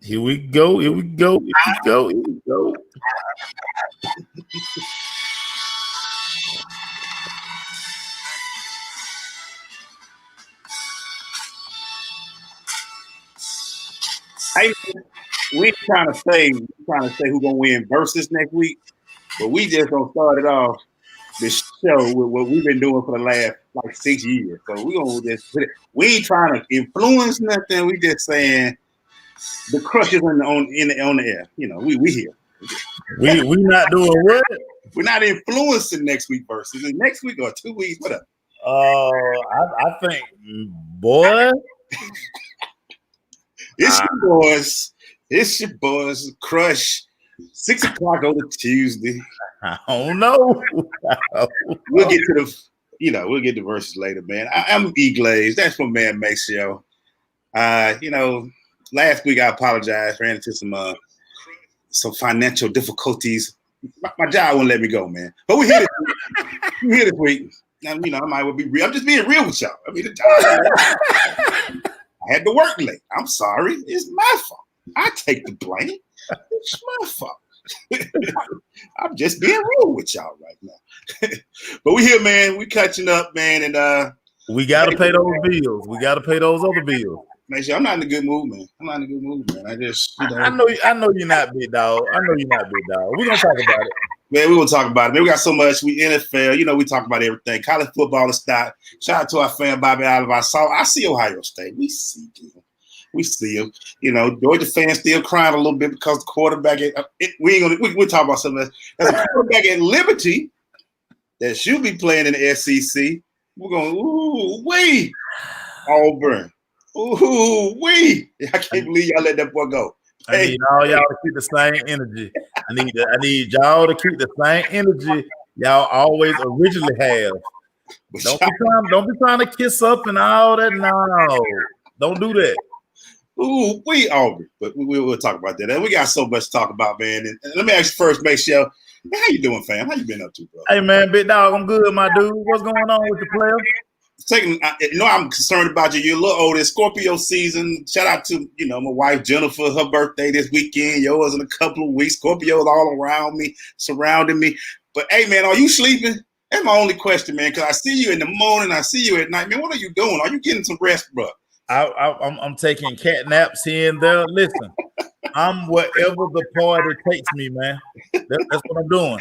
Here we go. Here we go. Here we go. Here we go. Hey, we trying to say who's gonna win versus next week, but we just gonna start it off this show with what we've been doing for the last like 6 years. So we gonna just put it. We ain't trying to influence nothing. We just saying the crush is on the air. You know, we here. We not doing what? We're not influencing next week versus next week or 2 weeks. Whatever. I think, boy. It's your boys. It's your boys. Crush. 6 o'clock on the Tuesday. I don't know. We'll get to we'll get to verses later, man. I'm E Glaze. That's my man Maceo. Last week I apologize. Ran into some financial difficulties. My job wouldn't let me go, man. But we're here this week. Now, I might well be real. I'm just being real with y'all. I mean, I had to work late. I'm sorry. It's my fault. I take the blame. It's my fault. I'm just being real with y'all right now. But we here, man. We catching up, man, and we gotta pay those bills. We gotta pay those other bills. Man, I'm not in a good mood, man. I'm not in a good mood, man. I just, I know you're not, big dog. I know you're not, big dog. We're gonna talk about it. Man, we're gonna talk about it. Man, we got so much. We NFL, we talk about everything. College football is stopped. Shout out to our fan Bobby Oliver. I see Ohio State. We see them. We see them. Georgia fans still crying a little bit because the quarterback. We'll talk about something else. There's a quarterback at Liberty that should be playing in the SEC. We're going, ooh, wee, Auburn. Ooh, wee. I can't believe y'all let that boy go. I need all y'all to keep the same energy. I need y'all to keep the same energy y'all always originally have. Don't be trying to kiss up and all that. No, don't do that. Ooh, we Auburn, but we'll talk about that. And we got so much to talk about, man. And let me ask you first, Maceo, how you doing, fam? How you been up to, bro? Hey, man, big dog, I'm good, my dude. What's going on with the player? I'm concerned about you. You're a little older. Scorpio season. Shout out to, my wife, Jennifer, her birthday this weekend. Yours in a couple of weeks. Scorpios all around me, surrounding me. But, hey, man, are you sleeping? That's my only question, man, because I see you in the morning. I see you at night. Man, what are you doing? Are you getting some rest, bro? I'm taking cat naps here and there. Listen, I'm wherever the party takes me, man. That's what I'm doing.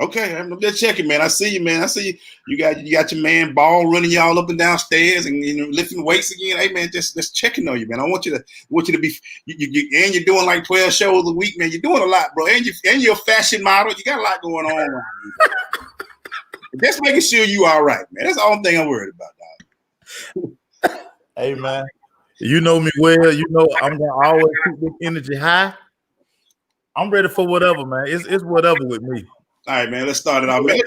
Okay, I'm just checking, man. I see you, man. I see you. You got your man Ball running y'all up and downstairs and lifting weights again. Hey, man, just checking on you, man. I want you to be. And you're doing like 12 shows a week, man. You're doing a lot, bro. And you're a fashion model. You got a lot going on. Just making sure you all right, man. That's the only thing I'm worried about, dog. Hey, man, you know me well. You know I'm gonna always keep this energy high. I'm ready for whatever, man. It's whatever with me. All right, man. Let's start it off, man.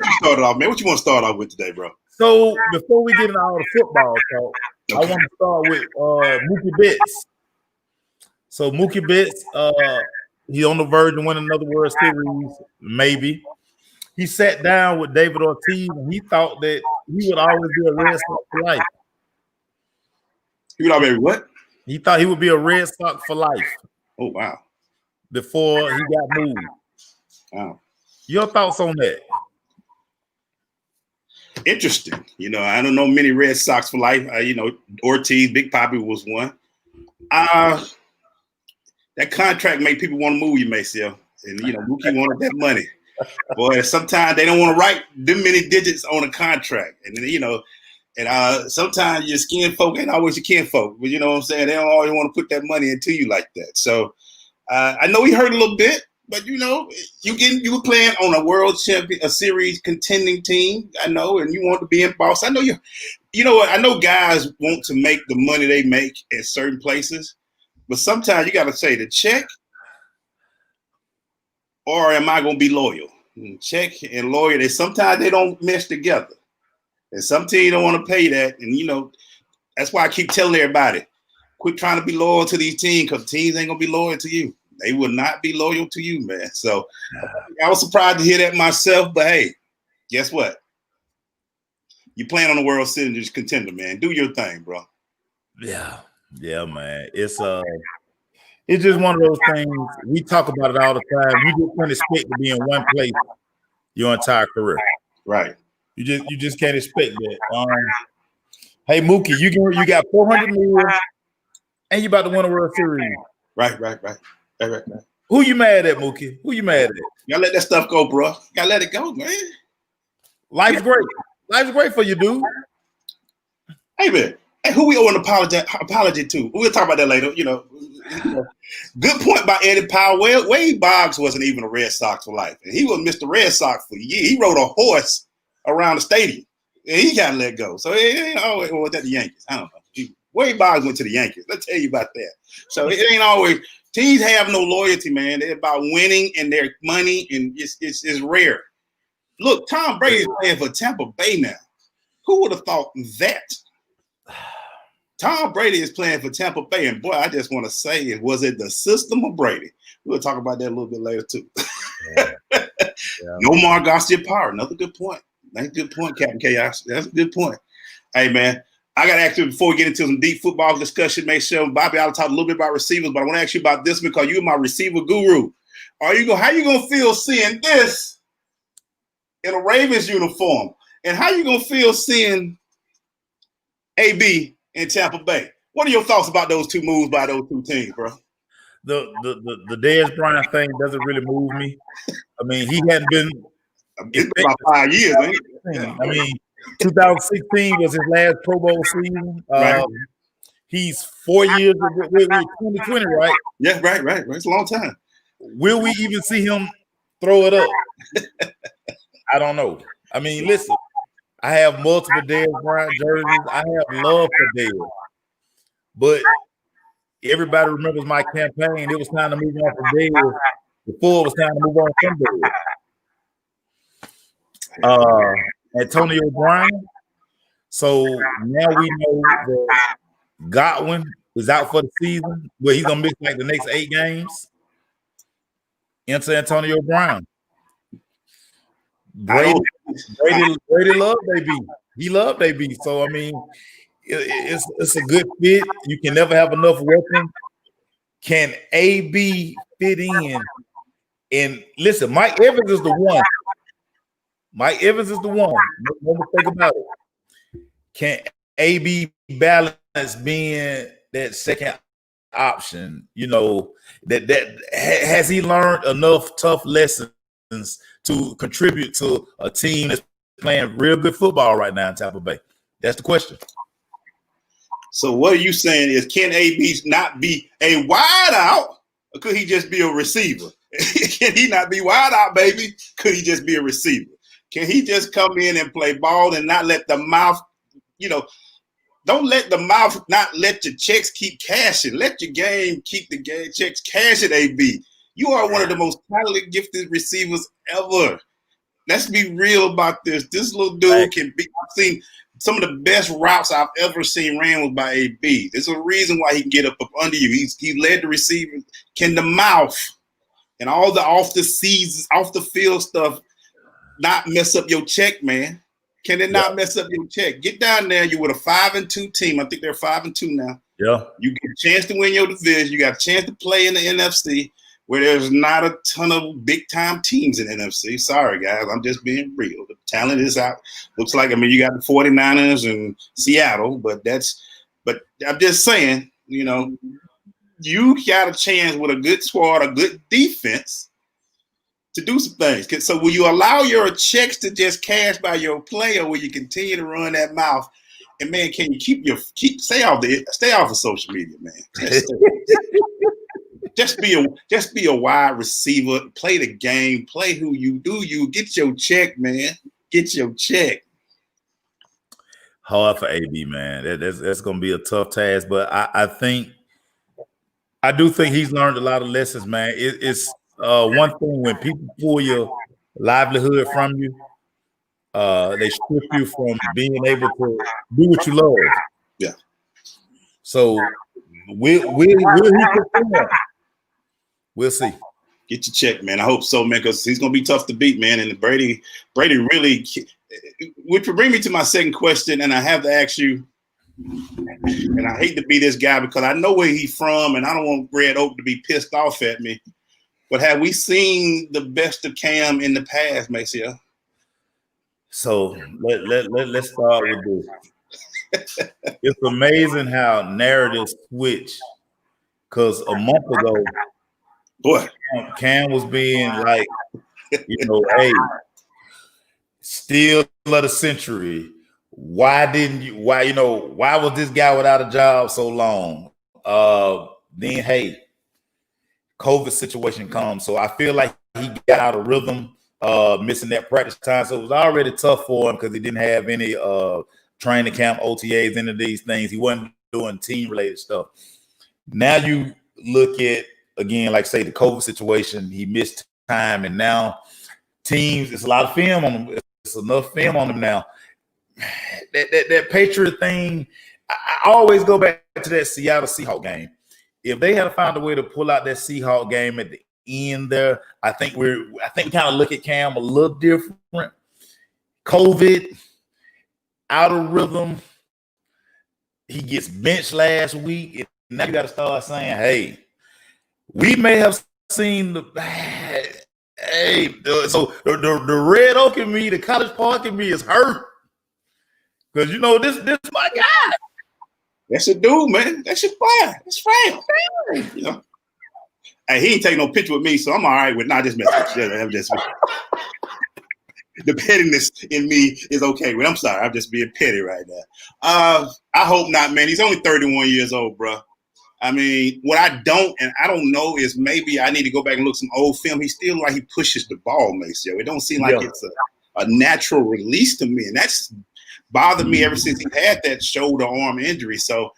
What you want to start off with today, bro? So before we get into all the football talk, okay. I want to start with Mookie Betts. So Mookie Betts, he's on the verge of winning another World Series, maybe. He sat down with David Ortiz, and he thought that he would always be a Red Sox for life. He would always what? He thought he would be a Red Sox for life. Oh, wow. Before he got moved. Wow. Your thoughts on that? Interesting. I don't know many Red Sox for life. Ortiz, Big Papi was one. That contract made people want to move you, Maceo. And, Mookie wanted that money. Boy, sometimes they don't want to write them many digits on a contract. And then, and sometimes your skin folk ain't always your kin folk. But you know what I'm saying? They don't always want to put that money into you like that. So I know he hurt a little bit, but you were playing on a world champion, a series contending team. I know, and you want to be in Boston. I know you know what? I know guys want to make the money they make at certain places, but sometimes you got to say the check, or am I going to be loyal? Check and loyal. Sometimes they don't mesh together. And some teams don't want to pay that. And, that's why I keep telling everybody, quit trying to be loyal to these teams because teams ain't gonna be loyal to you. They will not be loyal to you, man. So I was surprised to hear that myself, but hey, guess what? You playing on the World Series contender, man. Do your thing, bro. Yeah, man. It's just one of those things. We talk about it all the time. You just can't expect to be in one place your entire career. Right. You just can't expect that. Hey Mookie, you got 400 million, and you about to win a World Series. Right. Who you mad at, Mookie? Who you mad at? You gotta let that stuff go, bro. You gotta let it go, man. Life's great. Life's great for you, dude. Hey, man. Hey, who we owe an apology to? We'll talk about that later. Good point by Eddie Powell. Wade Boggs wasn't even a Red Sox for life. And he was Mr. Red Sox for a year. He rode a horse around the stadium. And he got let go. So it ain't always, or was that the Yankees? I don't know. Wade Boggs went to the Yankees. Let's tell you about that. So it ain't always, teams have no loyalty, man. They're about winning and their money, and it's rare. Look, Tom Brady is playing for Tampa Bay now. Who would have thought that? Tom Brady is playing for Tampa Bay, and boy, I just want to say, was it the system of Brady? We'll talk about that a little bit later too. Yeah. Nomar Garciaparra, another good point. That's a good point, Captain Chaos. That's a good point. Hey, man, I got to ask you before we get into some deep football discussion, make sure, Bobby, I'll talk a little bit about receivers, but I want to ask you about this because you're my receiver guru. How you going to feel seeing this in a Ravens uniform? And how you going to feel seeing AB in Tampa Bay? What are your thoughts about those two moves by those two teams, bro? The Dez Bryant thing doesn't really move me. I mean, he hadn't been about 5 years, ain't it? Yeah. I mean, 2016 was his last Pro Bowl season. Right. He's 4 years with 2020, right? Yeah, right. It's a long time. Will we even see him throw it up? I don't know. I mean, listen, I have multiple Dez Bryant jerseys. I have love for Dez. But everybody remembers my campaign. It was time to move on from Dez before it was time to move on from Dez. Antonio Brown. So now we know that Godwin is out for the season, but he's gonna miss like the next 8 games. Enter Antonio Brown. Brady loved AB. He loved AB. So I mean, it's a good fit. You can never have enough weapons. Can AB fit in? And listen, Mike Evans is the one. Mike Evans is the one. No mistake about it. Can AB balance being that second option? That has he learned enough tough lessons to contribute to a team that's playing real good football right now in Tampa Bay? That's the question. So what are you saying is, can AB not be a wide out, or could he just be a receiver? Can he not be wide out, baby? Could he just be a receiver? Can he just come in and play ball and not let the mouth, don't let the mouth not let your checks keep cashing. Let your game keep the game checks cashing, AB. You are one of the most talented, gifted receivers ever. Let's be real about this. This little dude can be. I've seen some of the best routes I've ever seen ran was by AB. There's a reason why he can get up under you. He led the receiver. Can the mouth and all the off the field stuff not mess up your check, man? Can it not mess up your check? Get down there. You're with a 5-2 team. I think they're 5-2 now. Yeah. You get a chance to win your division. You got a chance to play in the NFC, where there's not a ton of big-time teams in the NFC. Sorry, guys. I'm just being real. The talent is out. Looks like, you got the 49ers and Seattle, but I'm just saying, you got a chance with a good squad, a good defense, to do some things. So will you allow your checks to just cash by your play, or will you continue to run that mouth? And man, can you stay off of social media, man? Just be a wide receiver. Play the game. Play who you do. You get your check, man. Get your check. Hard for AB, man. That's going to be a tough task, but I do think he's learned a lot of lessons, man. It's one thing when people pull your livelihood from you, they strip you from being able to do what you love. Yeah. So will he perform? We'll see. Get your check, man. I hope so, man, because he's gonna be tough to beat, man. And Brady really, which will bring me to my second question, and I have to ask you. And I hate to be this guy because I know where he's from, and I don't want Red Oak to be pissed off at me. But have we seen the best of Cam in the past, Maceo? So let's start with this. It's amazing how narratives switch. Because a month ago, boy, Cam was being like, hey, steal of the century. Why was this guy without a job so long? Then, hey, COVID situation comes. So I feel like he got out of rhythm, missing that practice time. So it was already tough for him because he didn't have any training camp, OTAs, any of these things. He wasn't doing team-related stuff. Now you look at, again, like say the COVID situation, he missed time, and now teams, it's a lot of film on them. It's enough film on them now. That Patriot thing, I always go back to that Seattle Seahawks game. If they had found a way to pull out that Seahawks game at the end there, I think we kind of look at Cam a little different. COVID, out of rhythm. He gets benched last week, and now you got to start saying, "Hey, we may have seen the bad." Hey, so the Red Oak in me, the College Park in me is hurt. Because this my guy. That's a dude, man. That's your boy. That's fine. Hey, he ain't taking no picture with me, so I'm all right with not this message. The pettiness in me is okay. But I'm sorry, I'm just being petty right now. I hope not, man. He's only 31 years old, bro. I mean, what I don't know is maybe I need to go back and look some old film. He still like he pushes the ball, Maceo. It don't seem like it's a natural release to me, and that's bothered me ever since he had that shoulder arm injury. So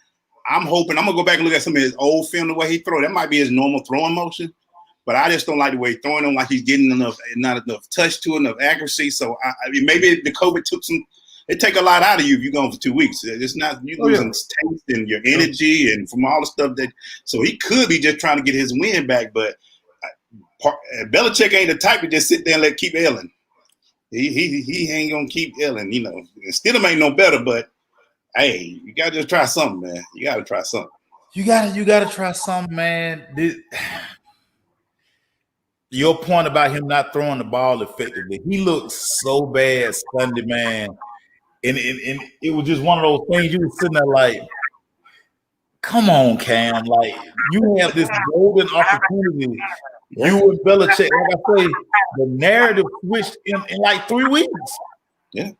I'm hoping I'm gonna go back and look at some of his old film, the way he throw. That might be his normal throwing motion, but I just don't like the way he's throwing them, like he's getting not enough touch to it, enough accuracy. So I mean, maybe the COVID took some. It take a lot out of you if you're going for 2 weeks. It's not you losing taste and your energy and from all the stuff that. So he could be just trying to get his win back, but Belichick ain't the type to just sit there and keep ailing. He ain't gonna keep ailing, Stidham ain't no better, but hey, you gotta just try something, man. You gotta try something. You gotta try something, man. Your point about him not throwing the ball effectively, he looked so bad Sunday, man. And it was just one of those things you were sitting there like, come on, Cam. Like, you have this golden opportunity. You and Belichick, like I say, the narrative switched in like 3 weeks. Yeah.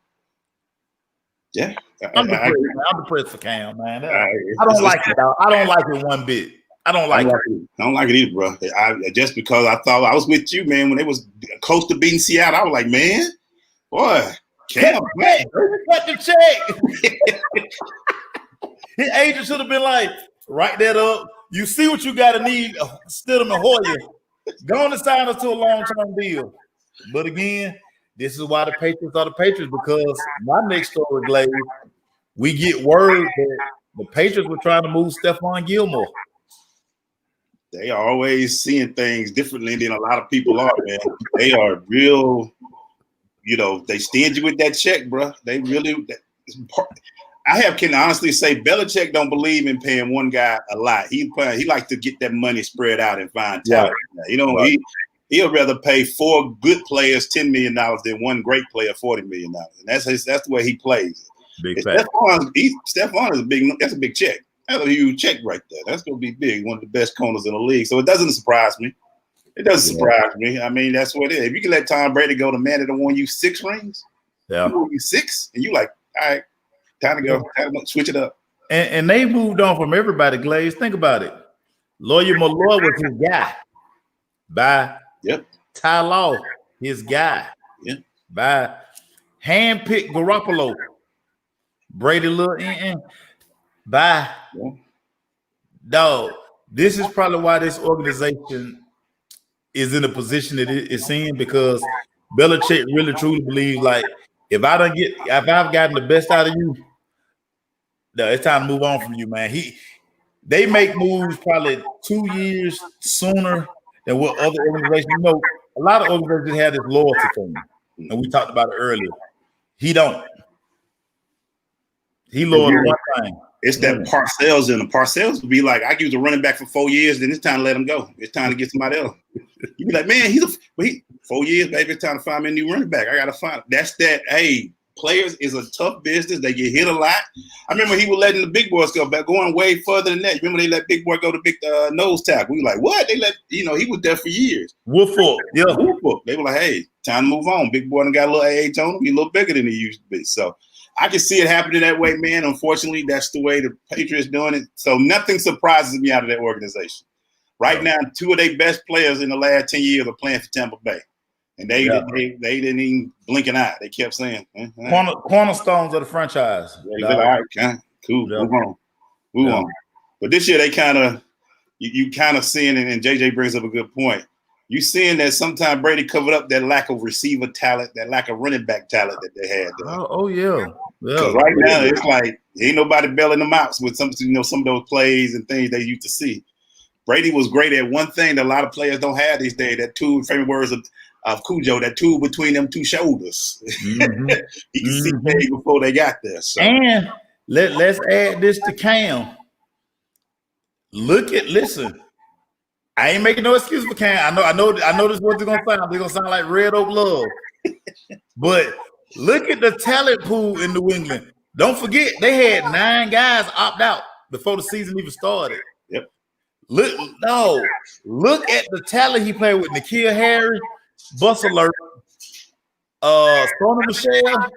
I'm depressed for Cam, man. I don't like it. I don't like it one bit. I don't like it. I don't like it either, bro. Just because I thought I was with you, man, when they was close to beating Seattle, I was like, man, boy, Cam, man. Cut the check. His agent should have been like, write that up. You see what you got to need, Stidham and Hoyer. Go on and sign us to a long-term deal. But again, this is why the Patriots are the Patriots, because my next story, Glaze, we get word that the Patriots were trying to move Stephon Gilmore. They are always seeing things differently than a lot of people are, man. They are real, they stingy with that check, bro. They really can honestly say Belichick don't believe in paying one guy a lot. He likes to get that money spread out and find talent. Right. He'll rather pay 4 good players $10 million than one great player $40 million. And that's the way he plays. Stephon is that's a big check. That's a huge check right there. That's going to be big. One of the best corners in the league. So it doesn't surprise me. Surprise me. I mean, that's what it is. If you can let Tom Brady go, the man that won you 6 rings, he won you 6, and you like, all right, time to go. Time to switch it up. And they moved on from everybody, Glaze. Think about it. Lawyer Malloy was his guy. By Ty Law, his guy. By handpicked Garoppolo. Brady Bye. Dog, this is probably why this organization is in the position that it's in, because Belichick really truly believes, like, if I've gotten the best out of you, no, it's time to move on from you, man. they make moves probably 2 years sooner than what other organizations. You know, a lot of organizations have this loyalty thing, and we talked about it earlier. He don't. He loyal to one thing. It's that Parcells in the Parcells would be like, I use a running back for 4 years, then it's time to let him go. It's time to get somebody else. You'd be like, man, he's 4 years, baby. It's time to find me a new running back. I gotta find. That's that. Hey, players is a tough business. They get hit a lot. I remember he was letting the big boys go back, going way further than that. Remember they let big boy go to big nose tackle. We were like, what? They let he was there for years. Woodfork, yeah. Woodfork. They were like, hey, time to move on. Big boy done got a little age on him. He's a little bigger than he used to be. So I can see it happening that way, man. Unfortunately, that's the way the Patriots doing it. So nothing surprises me out of that organization. Right now, 2 of their best players in the last 10 years are playing for Tampa Bay. And they didn't even blink an eye. They kept saying cornerstones of the franchise. Yeah, all right, cool. Yeah. Move on. But this year they kind of you kind of seeing, and JJ brings up a good point. You seeing that sometimes Brady covered up that lack of receiver talent, that lack of running back talent that they had. Oh yeah. Because right now it's like ain't nobody bailing them out with some of those plays and things they used to see. Brady was great at one thing that a lot of players don't have these days. That two favorite words of Cujo, that tool between them two shoulders. Mm-hmm. He can see things before they got there. So. And let's add this to Cam. Listen. I ain't making no excuse for Cam. I know this is what they're gonna sound. They're gonna sound like Red Oak Love. But look at the talent pool in New England. Don't forget they had 9 guys opt out before the season even started. Yep. Look at the talent he played with. N'Keal Harry, Bus Alert, Sony Michel.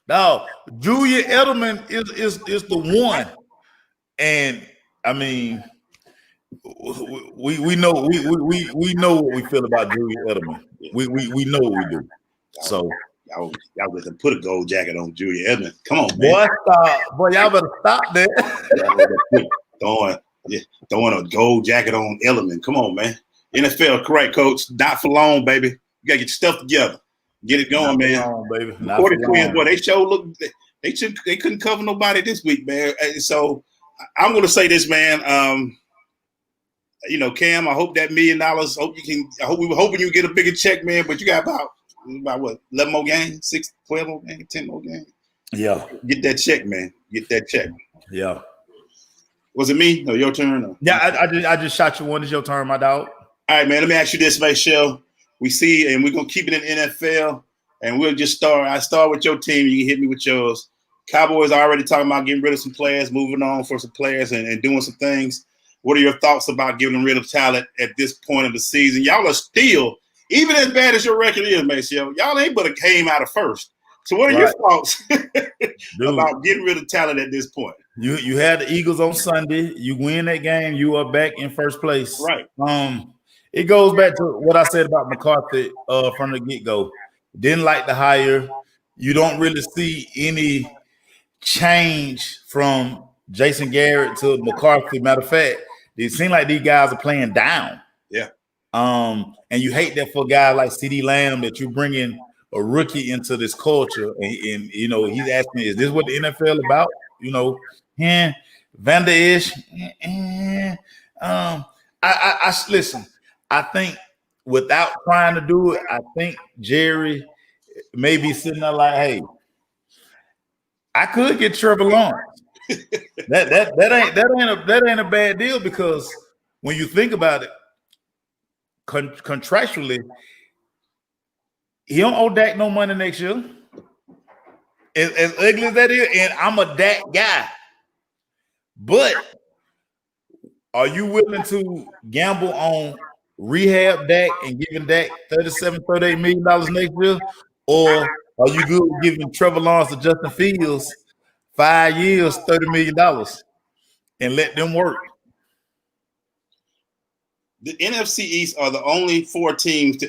Now, Julian Edelman is the one, and I mean, we know what we feel about Julian Edelman. We know what we do. So y'all better put a gold jacket on Julian Edelman. Come on, man. Boy, y'all better stop that. Throwing a gold jacket on Edelman. Come on, man. NFL, correct, coach. Not for long, baby. You gotta get your stuff together. Get it going, man. Long, baby. Twins, boy, they they couldn't cover nobody this week, man. So I'm gonna say this, man. Cam, I hope that $1 million. We were hoping you get a bigger check, man. But you got about what, 11 more games, 6, 12 more games, 10 more games. Yeah. Get that check, man. Get that check. Yeah. Was it me? No, your turn. Or? Yeah, I just shot you one. It's your turn, my dog. All right, man. Let me ask you this, Michelle. We see, and we're gonna keep it in the NFL, and we'll just start. I start with your team. You can hit me with yours. Cowboys are already talking about getting rid of some players, moving on for some players, and doing some things. What are your thoughts about getting rid of talent at this point of the season? Y'all are still, even as bad as your record is, Maceo, y'all ain't but came out of first. So what are your thoughts about getting rid of talent at this point? You had the Eagles on Sunday. You win that game, you are back in first place. Right. It goes back to what I said about McCarthy from the get-go. Didn't like the hire. You don't really see any change from Jason Garrett to McCarthy. Matter of fact, it seems like these guys are playing down. Yeah. And you hate that for a guy like CeeDee Lamb that you're bringing a rookie into this culture. And he's asking, is this what the NFL about? Van Der Esch. I listen. I think without trying to do it, I think Jerry may be sitting there like, hey, I could get Trevor Lawrence. that ain't a bad deal, because when you think about it, contractually, he don't owe Dak no money next year. As ugly as that is, and I'm a Dak guy. But are you willing to gamble on rehab Dak and giving Dak $38 million next year? Or are you good with giving Trevor Lawrence and Justin Fields 5 years, $30 million and let them work? The NFC East are the only 4 teams to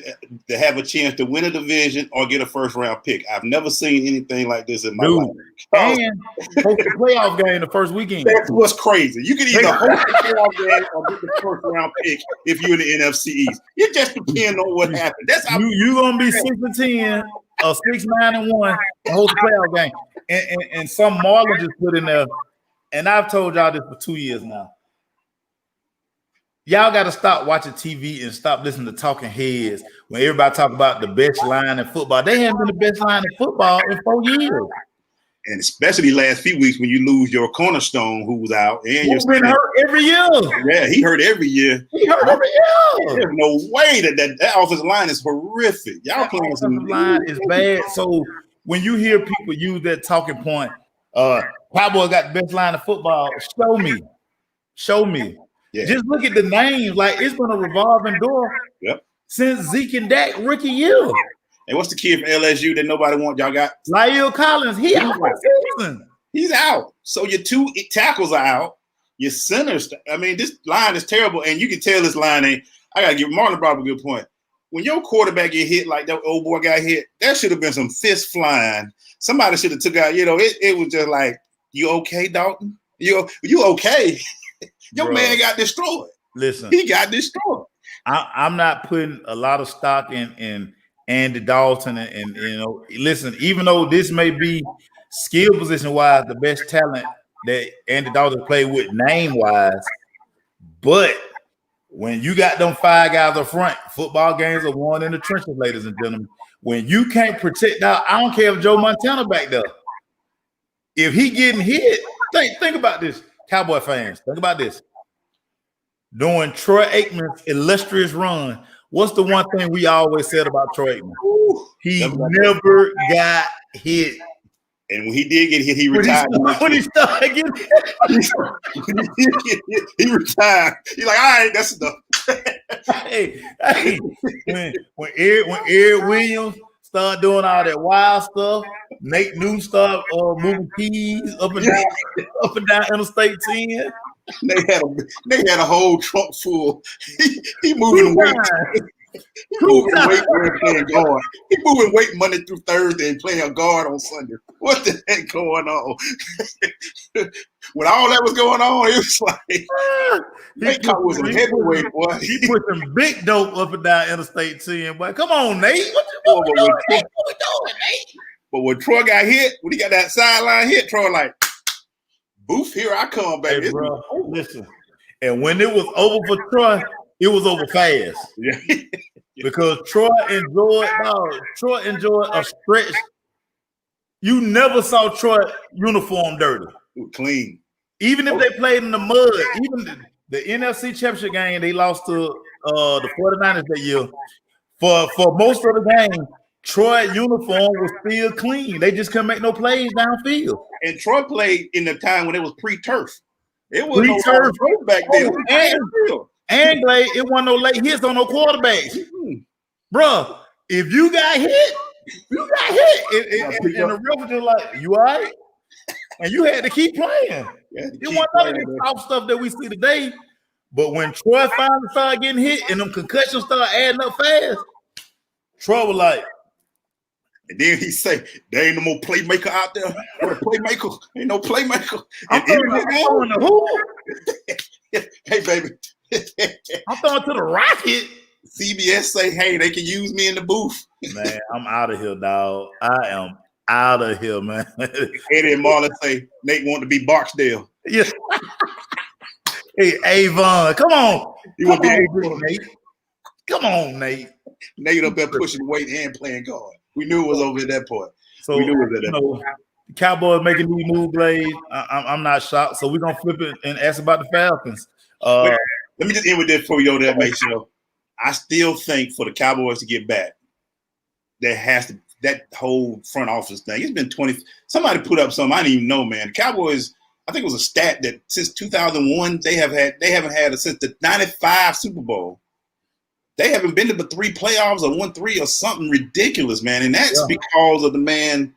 have a chance to win a division or get a first-round pick. I've never seen anything like this in my life. And host the playoff game the first weekend. That's what's crazy. You can either host the playoff game or get the first-round pick if you're in the NFC East. It just depends on what happens. That's how you're going to be 6-10 6-9-1 and host a playoff game. And some Marlins just put in there, and I've told y'all this for 2 years now. Y'all got to stop watching TV and stop listening to talking heads when everybody talk about the best line in football. They haven't been the best line in football in 4 years. And especially last few weeks when you lose your cornerstone who was out and He's been hurt every year. Yeah, he hurt every year. He hurt every year. There's no way that offensive line is horrific. Y'all playing some line is bad. So when you hear people use that talking point, Cowboys got the best line of football, show me. Yeah. Just look at the names. Like, it's been a revolving door since Zeke and Dak rookie year. And what's the kid from LSU that nobody wants? Y'all got La'el Collins. He's out for season. He's out. So your 2 tackles are out. Your centers. I mean, this line is terrible, and you can tell this line ain't. I gotta give Marlon brought up a good point. When your quarterback get hit like that old boy got hit, that should have been some fist flying. Somebody should have took out. It was just like, you okay, Dalton? You okay? Your man got destroyed. Listen, he got destroyed. I'm not putting a lot of stock in Andy Dalton, and listen, even though this may be skill position wise the best talent that Andy Dalton played with name wise, but when you got them 5 guys up front, football games are won in the trenches, ladies and gentlemen. When you can't protect out, I don't care if Joe Montana back there. If he getting hit, think about this, Cowboy fans. Think about this. During Troy Aikman's illustrious run, what's the one thing we always said about Troy Aikman? He never got hit. And when he did get hit, he retired. When he started getting hit, he retired. He's like, all right, that's enough. hey, when Eric Williams started doing all that wild stuff, Nate Newton started moving keys up and down Interstate 10. They had a whole trunk full. He moving weight. He moving weight playing guard. He moving weight Monday through Thursday and playing a guard on Sunday. What the heck going on? When all that was going on, it was like Nate was a heavyweight, boy. He put some big dope up and down Interstate 10, boy. Come on, Nate. What we doing, Nate? But when Troy got hit, when he got that sideline hit, Troy like, boof, here I come, baby. Hey, bro, listen. And when it was over for Troy, it was over fast. Yeah. Because Troy enjoyed a stretch. You never saw Troy uniform dirty. It was clean. Even if they played in the mud, even the NFC Championship game, they lost to the 49ers that year. For most of the game, Troy uniform was still clean. They just couldn't make no plays downfield. And Troy played in the time when it was pre-turf. It was pre-turf back then. And it wasn't no late hits on no quarterbacks. Mm-hmm. Bruh, if you got hit, you got hit. And the ref was just like, you all right? And you had to keep playing. It wasn't none of this soft stuff that we see today. But when Troy finally started getting hit and them concussions started adding up fast, Troy was like, and then he say, there ain't no more playmaker out there. What a playmaker. Ain't no playmaker. I'm throwing the who? Hey, baby. I'm throwing to the Rocket. CBS say, hey, they can use me in the booth. Man, I'm out of here, dog. I am out of here, man. Eddie and Marlon say, Nate want to be Barksdale. Yeah. Hey, Avon, come on. You want to be Avon, Nate? Come on, Nate. Nate up there pushing weight and playing guard. We knew it was over at that point. So, we knew it was at that point. The Cowboys making these move plays. I'm not shocked. So we're going to flip it and ask about the Falcons. Let me just end with this before we go there, make sure. I still think for the Cowboys to get back, there has to that whole front office thing. It's been 20. Somebody put up something I didn't even know, man. The Cowboys, I think it was a stat that since 2001 they haven't had it since the '95 Super Bowl. They haven't been to the 3 playoffs or won 3 or something ridiculous, man. And that's because of the man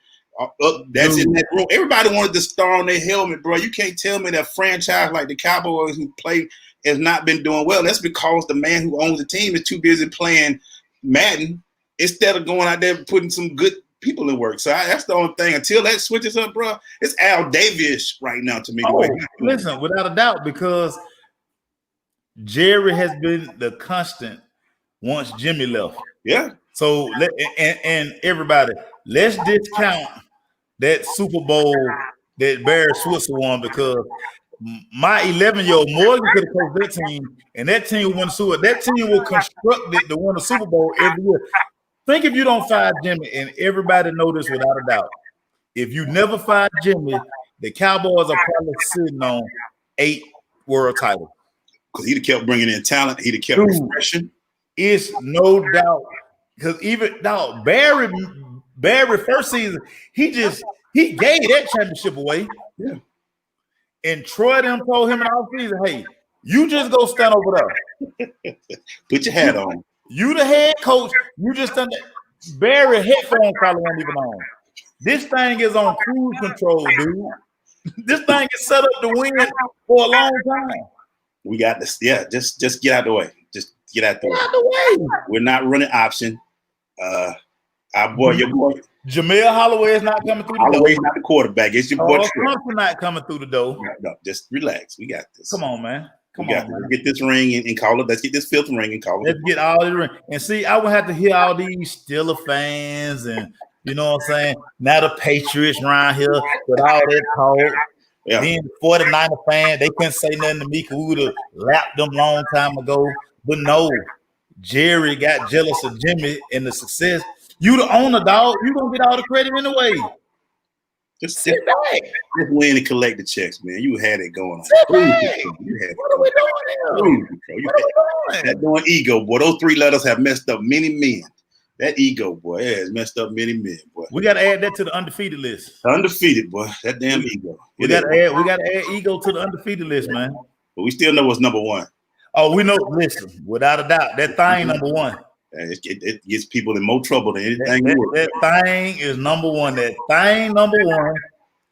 that's in that room. Everybody wanted the star on their helmet, bro. You can't tell me that franchise like the Cowboys who play has not been doing well. That's because the man who owns the team is too busy playing Madden instead of going out there and putting some good people in work. So that's the only thing. Until that switches up, bro, it's Al Davis right now to me. Listen, without a doubt, because Jerry has been the constant once Jimmy left. Yeah. So and everybody, let's discount that Super Bowl that Barry Switzer won because my 11-year-old Morgan could have coached that team, and that team will win the Super. That team will construct it to win the Super Bowl every year. Think if you don't fire Jimmy, and everybody know this without a doubt. If you never fire Jimmy, the Cowboys are probably sitting on 8 world titles. Because he'd have kept bringing in talent. He'd have kept refreshing. It's no doubt. Because even now, Barry first season, he gave that championship away. Yeah. And Troy then told him in the offseason, hey, you just go stand over there. Put your hat on. You the head coach. You just done that. Barry headphones probably weren't even on. This thing is on cruise control, dude. This thing is set up to win for a long time. We got this. Yeah, just get out the way. Just get out the way. We're not running option. Our boy, your boy. Jamel Holloway is not coming through the door. Holloway's not the quarterback. It's your boy. Trump's not coming through the door. No, just relax. We got this. Come on, man. Come on, man. Let's get this ring and call it. Let's get this 5th ring and call it. Let's get all the ring. And see, I would have to hear all these Steeler fans and you know what I'm saying? Now the Patriots around here with all that talk. Yeah. Then the 49er fan, they couldn't say nothing to me because we would have lapped them long time ago. But no, Jerry got jealous of Jimmy and the success. You the owner, dog. You gonna get all the credit anyway. Just sit back. Just win and collect the checks, man. You had it going on. What are we doing here? That doing ego, boy. Those 3 letters have messed up many men. That ego, boy, has messed up many men, boy. We gotta add that to the undefeated list. Undefeated, boy. That damn ego. We gotta add ego to the undefeated list, man. But we still know what's number 1. Oh, we know. Listen, without a doubt, that thing number 1. It gets people in more trouble than anything. That thing is number 1. That thing number 1.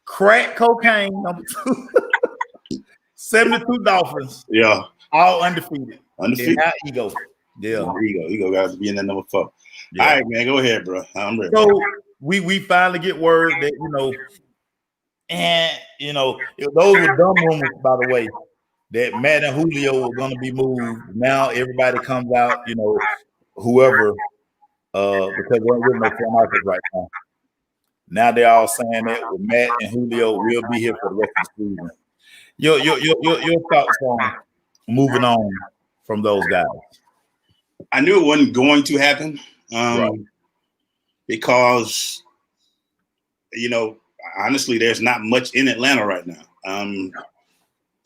Crack cocaine number 2. 72 Dolphins. Yeah. All undefeated. Undefeated. Ego. Yeah. Ego got to be in that number 4. Yeah. All right, man. Go ahead, bro. I'm ready. So we finally get word that those were dumb rumors, by the way, that Matt and Julio were going to be moved. Now everybody comes out, whoever, because we're with no front office right now. Now they're all saying that with Matt and Julio will be here for the rest of the season. Your thoughts on moving on from those guys? I knew it wasn't going to happen because, honestly, there's not much in Atlanta right now.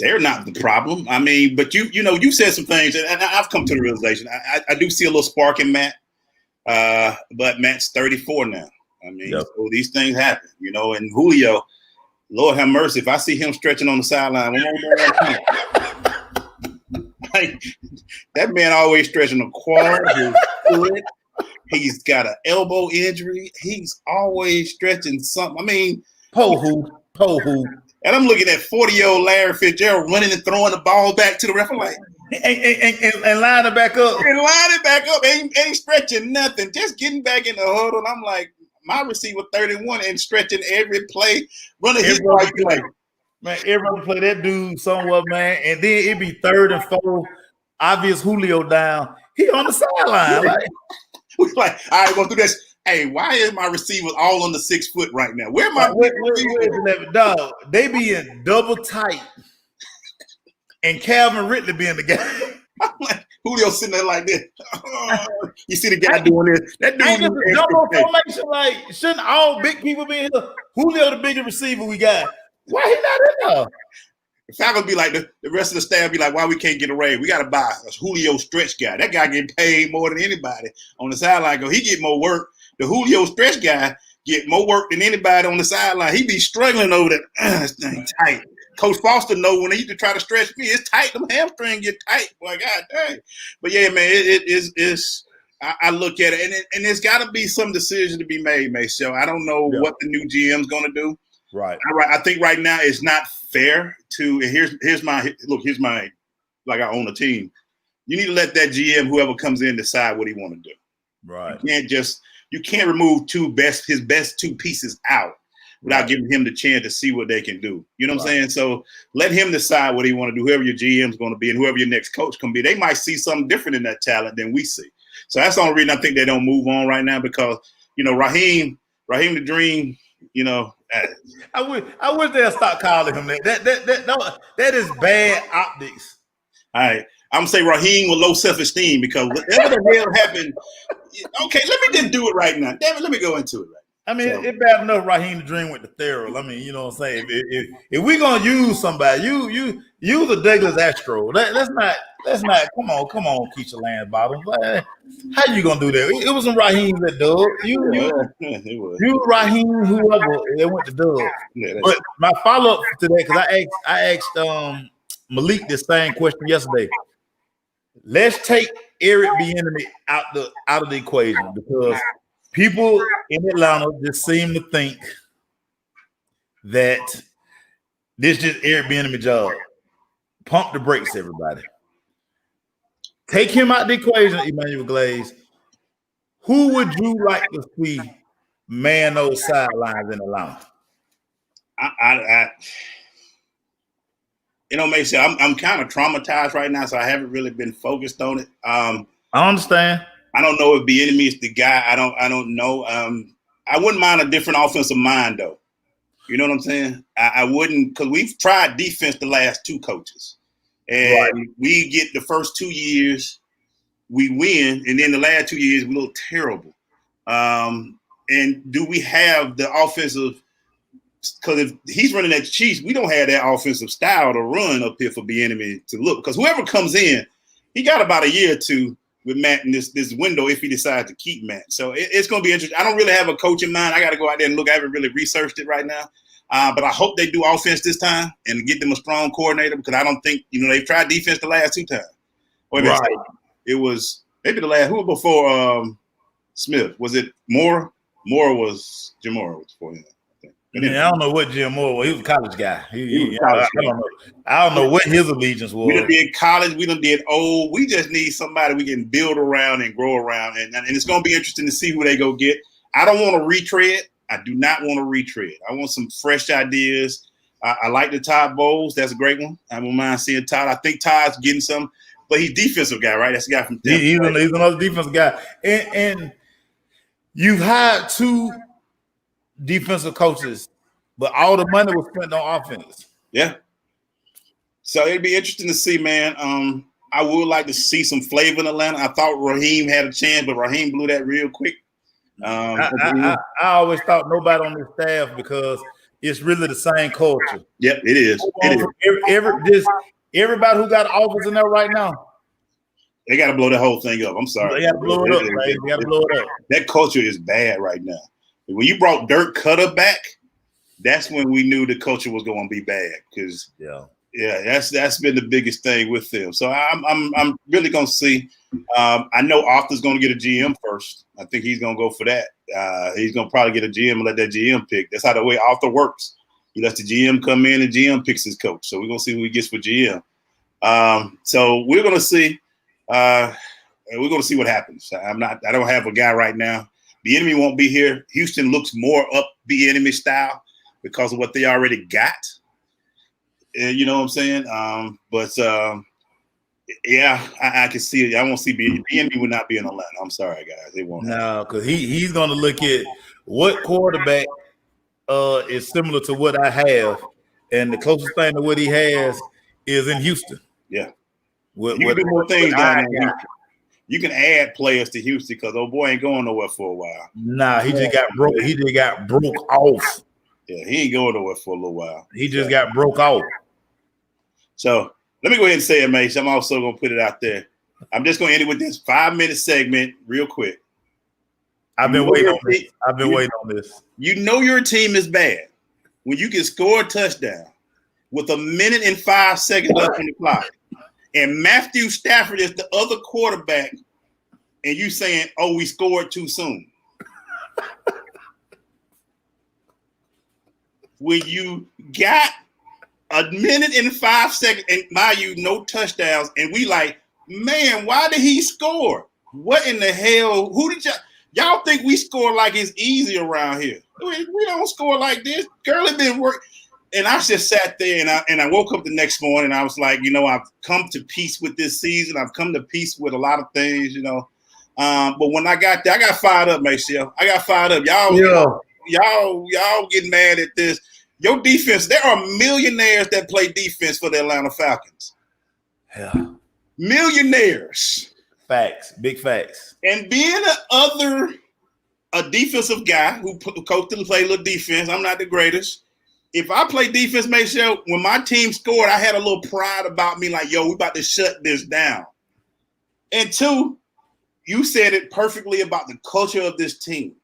They're not the problem. I mean, but you said some things, and I've come to the realization. I do see a little spark in Matt, but Matt's 34 now. I mean, so these things happen, and Julio, Lord have mercy, if I see him stretching on the sideline, like, that man always stretching a quad, his foot. He's got an elbow injury. He's always stretching something. I mean, Pohu. And I'm looking at 40-year-old Larry Fitzgerald running and throwing the ball back to the referee, like, and line it back up. And line it back up. Ain't stretching nothing. Just getting back in the huddle. And I'm like, my receiver 31 and stretching every play, running his right play. Man, every play that dude somewhat, man. And then it be 3rd and 4. Obvious Julio down. He on the sideline. Like, we like, all right, go through this. Hey, why is my receivers all on the 6 foot right now? Where my dog? They be in double tight, and Calvin Ridley be in the game. I'm like, Julio sitting there like this. You see the guy doing this? That dude ain't a double formation. Like, shouldn't all big people be in here? Julio, the biggest receiver we got. Why he not in there? The Falcons be like, the rest of the staff be like, why we can't get a raise? We got to buy a Julio stretch guy. That guy getting paid more than anybody on the sideline. He get more work. The Julio stretch guy get more work than anybody on the sideline. He be struggling over that. This thing tight. Coach Foster know when he used to try to stretch me, it's tight. Them hamstring get tight. Boy, God dang. But yeah, man, it is. I look at it, and there's got to be some decision to be made, Maceo. I don't know what the new GM's going to do. Right. I think right now it's not fair to. And here's my like I own a team. You need to let that GM, whoever comes in, decide what he want to do. Right. You can't remove his best 2 pieces out without giving him the chance to see what they can do. You know what I'm saying? So let him decide what he want to do. Whoever your GM is going to be and whoever your next coach can be, they might see something different in that talent than we see. So that's the only reason I think they don't move on right now because Raheem the Dream. I wish they'd stop calling him that. No, that is bad optics. All right, I'm gonna say Raheem with low self-esteem because whatever the hell happened. Okay, let me just do it right now. Damn it, let me go into it right. I mean, it's bad enough Raheem the Dream with the Therial. I mean, you know what I'm saying? If we're gonna use somebody, you use a Douglas Astro. Let's not. Come on, Keisha Lance Bottom. How you gonna do that? It wasn't Raheem that dub. You Raheem whoever that went to dub. Yeah, but my follow up to that because I asked Malik this same question yesterday. Let's take Eric Bieniemy out of the equation because people in Atlanta just seem to think that this just Eric Bieniemy job. Pump the brakes, everybody. Take him out the equation, Emmanuel Glaze. Who would you like to see man those sidelines in Atlanta? Mason, I'm kind of traumatized right now, so I haven't really been focused on it. I understand. I don't know if Bieniemy is the guy. I don't know. I wouldn't mind a different offensive mind, though. You know what I'm saying? I wouldn't, because we've tried defense the last two coaches. And we get the first 2 years, we win, and then the last 2 years, we look terrible. And do we have the offensive – because if he's running that Chiefs, we don't have that offensive style to run up here for Bieniemy to look. Because whoever comes in, he got about a year or two with Matt in this window if he decides to keep Matt. So it's going to be interesting. I don't really have a coach in mind. I got to go out there and look. I haven't really researched it right now. But I hope they do offense this time and get them a strong coordinator because I don't think, they've tried defense the last two times. It was maybe the last – who was before Smith? Was it Moore? Moore was – Jim Moore was before him. I don't know what Jim Moore was. He was a college guy. I don't know what his allegiance was. We done did college. We done did old. We just need somebody we can build around and grow around. And it's going to be interesting to see who they go get. I don't want to retread. I do not want to retread. I want some fresh ideas. I like the Todd Bowles. That's a great one. I don't mind seeing Todd. I think Todd's getting some. But he's a defensive guy, right? That's the guy from Denver. He's another defensive guy. And you've hired two defensive coaches, but all the money was spent on offense. Yeah. So it'd be interesting to see, man. I would like to see some flavor in Atlanta. I thought Raheem had a chance, but Raheem blew that real quick. I always thought nobody on the staff because it's really the same culture. Yep, it is. Everybody who got offers in there right now, they got to blow the whole thing up. I'm sorry. They got to blow it up, right? They got to blow it up. That culture is bad right now. When you brought Dirk Cutter back, that's when we knew the culture was going to be bad. Because that's been the biggest thing with them. So I'm really going to see. I know Arthur's going to get a GM first. I think he's going to go for that. He's going to probably get a GM and let that GM pick. That's how the way Arthur works. He lets the GM come in and GM picks his coach. So we're going to see who he gets for GM. So we're going to see. We're going to see what happens. I don't have a guy right now. Bieniemy won't be here. Houston looks more up Bieniemy style because of what they already got. You know what I'm saying? I can see it. I won't see Bieniemy would not be in Atlanta. I'm sorry, guys. They won't. No, because he's going to look at what quarterback is similar to what I have, and the closest thing to what he has is in Houston. Yeah. You can do more things down in Houston. You can add players to Houston because old boy ain't going nowhere for a while. Nah, he just got broke. He just got broke off. Yeah, he ain't going nowhere for a little while. He just got broke off. So let me go ahead and say it, Mace. I'm also going to put it out there. I'm just going to end it with this 5-minute segment real quick. I've been waiting on this. You know your team is bad when you can score a touchdown with 1 minute and 5 seconds left on the clock. And Matthew Stafford is the other quarterback, and you saying, "Oh, we scored too soon." When you got 1 minute and 5 seconds, and mind you, no touchdowns, and we like, man, why did he score? What in the hell? Who did y'all think we score like it's easy around here? We don't score like this. Gurley been working. And I just sat there and I woke up the next morning and I was like, I've come to peace with this season. I've come to peace with a lot of things, But when I got there, I got fired up, Maceo. I got fired up. Y'all getting mad at this. Your defense, there are millionaires that play defense for the Atlanta Falcons. Yeah. Millionaires. Facts. Big facts. And being a defensive guy who coached and played a little defense, I'm not the greatest. If I play defense, Maceo, when my team scored, I had a little pride about me, like, yo, we about to shut this down. And two, you said it perfectly about the culture of this team.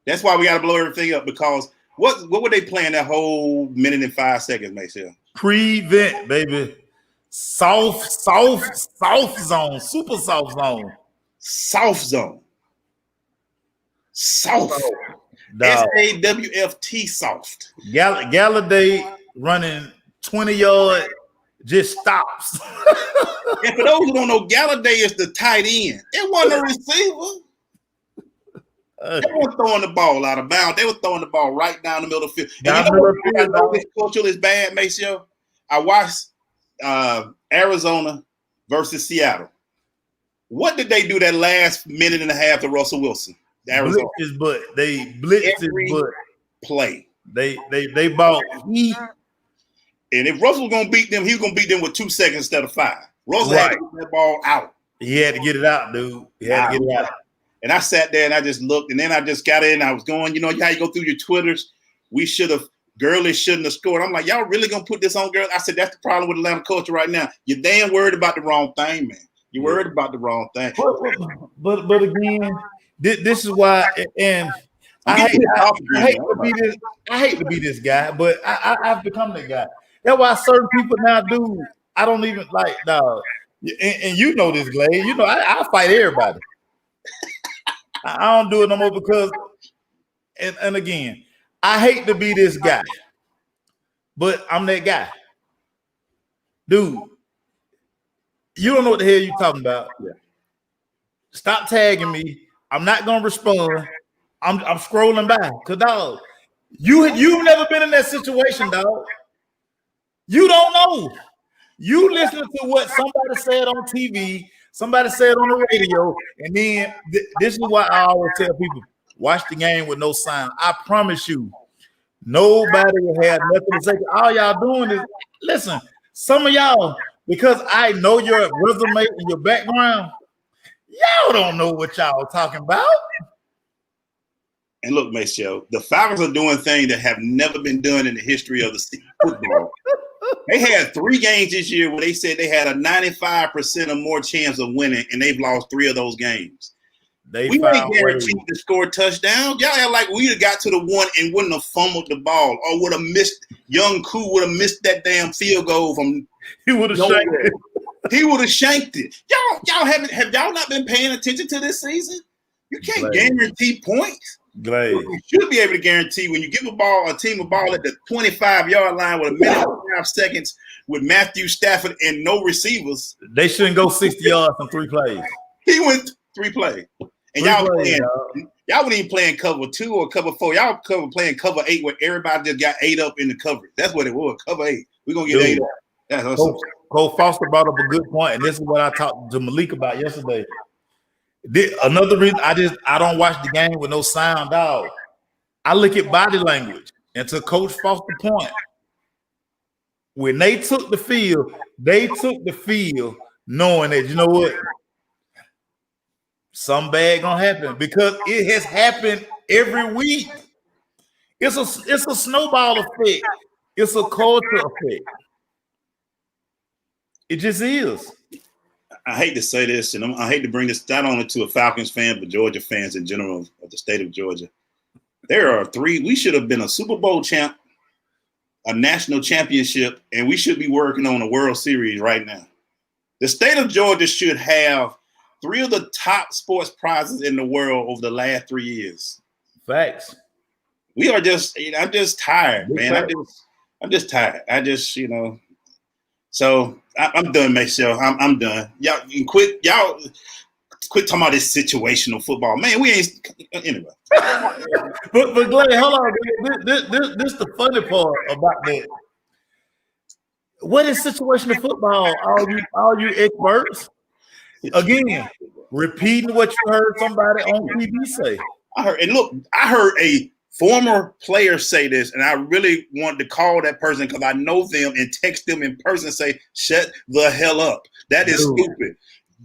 That's why we got to blow everything up, because what were they playing that whole minute and 5 seconds, Maceo? Prevent, baby. Soft zone. Super soft zone. Soft zone. Soft. SAWFT soft. Galladay running 20 yards just stops. And for those who don't know, Galladay is the tight end. It wasn't a receiver. They weren't throwing the ball out of bounds. They were throwing the ball right down the middle of the field. And I know this culture is bad, Maceo. I watched Arizona versus Seattle. What did they do that last minute and a half to Russell Wilson? Arizona. Blitz his butt. They blitzed his butt. Play. They bought heat. And if Russell was gonna beat them, he was gonna beat them with 2 seconds instead of 5. Russell had to get that ball out. He had to get it out, dude. He had to get it out. And I sat there and I just looked, and then I just got in. I was going, you know how you go through your Twitters. Gurley shouldn't have scored. I'm like, y'all really gonna put this on Gurley? I said, that's the problem with Atlanta culture right now. You're damn worried about the wrong thing, man. You're worried about the wrong thing. But again, this is why, and I hate to be this guy, but I've become that guy. That's why certain people now do. I don't even like, dog. And you know this, Glade. You know I fight everybody. I don't do it no more because, and again, I hate to be this guy, but I'm that guy. Dude, you don't know what the hell you're talking about. Yeah. Stop tagging me. I'm not gonna respond. I'm scrolling by. Cause dog, you've never been in that situation, dog. You don't know. You listen to what somebody said on TV, somebody said on the radio, and then this is why I always tell people, watch the game with no sound. I promise you, nobody will have nothing to say. All y'all doing is, listen, some of y'all, because I know your resume and your background, y'all don't know what y'all talking about. And look, Maceo, the Falcons are doing things that have never been done in the history of the football. They had 3 games this year where they said they had a 95% or more chance of winning, and they've lost 3 of those games. We ain't guaranteed to score a touchdown. Y'all act like we'd have got to the one and wouldn't have fumbled the ball, or would have missed. Young Koo would have missed that damn field goal from. He would have shanked it. He would have shanked it. Y'all have y'all not been paying attention to this season? You can't guarantee points. Glade. You should be able to guarantee when you give a team a ball at the 25-yard line with a minute and 5 seconds with Matthew Stafford and no receivers. They shouldn't go 60 yards from 3 plays. He went 3 plays. And y'all weren't even playing cover 2 or cover 4. Y'all playing cover 8 where everybody just got 8 up in the coverage. That's what it was, cover 8. We're going to get 8 up. That's awesome. Cole Foster brought up a good point, and this is what I talked to Malik about yesterday. Another reason I don't watch the game with no sound, dog. I look at body language, and to Coach Foster's point, when they took the field knowing that, you know what, something bad gonna happen, because it has happened every week. It's a snowball effect. It's a culture effect. It just is. I hate to say this, and I hate to bring this not only to a Falcons fan, but Georgia fans in general of the state of Georgia. There are 3. We should have been a Super Bowl champ, a national championship, and we should be working on a World Series right now. The state of Georgia should have 3 of the top sports prizes in the world over the last 3 years. Facts. We are just, I'm just tired, man. I'm just tired. So I'm done, Maceo. I'm done. Y'all quit talking about this situational football. Man, we ain't anyway. but Glade, hold on. This the funny part about that. What is situational football? All you experts? Again, repeating what you heard somebody on TV say. I heard a former player say this, and I really wanted to call that person because I know them and text them in person and say, shut the hell up. That is stupid.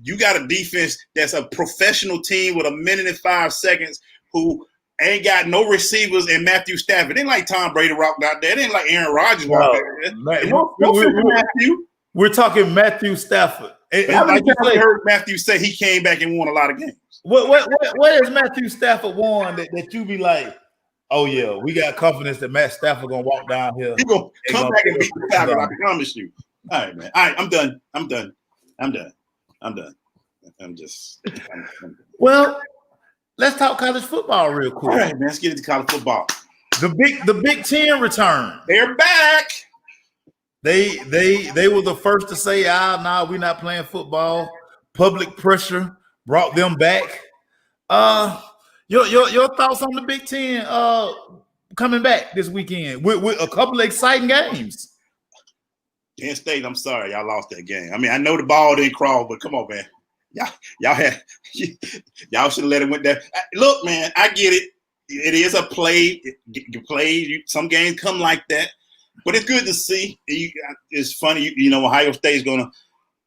You got a defense that's a professional team with 1 minute and 5 seconds who ain't got no receivers and Matthew Stafford. It ain't like Tom Brady rocked out there. It ain't like Aaron Rodgers rocked out there. We're talking Matthew Stafford. I heard Matthew say he came back and won a lot of games. What has Matthew Stafford won that you be like, oh yeah, we got confidence that Matt Stafford gonna walk down here. He gonna come back and beat the Falcons, I promise you. All right, man. All right, I'm done. Well, let's talk college football real quick. All right, man. Let's get into college football. The Big Ten return. They're back. They were the first to say, we're not playing football. Public pressure brought them back. Your thoughts on the Big Ten coming back this weekend with a couple of exciting games? Penn State, I'm sorry, y'all lost that game. I mean, I know the ball didn't crawl, but come on, man. Y'all should have let it went there. Look, man, I get it. It is a play. You play. Some games come like that. But it's good to see. It's funny, Ohio State's gonna.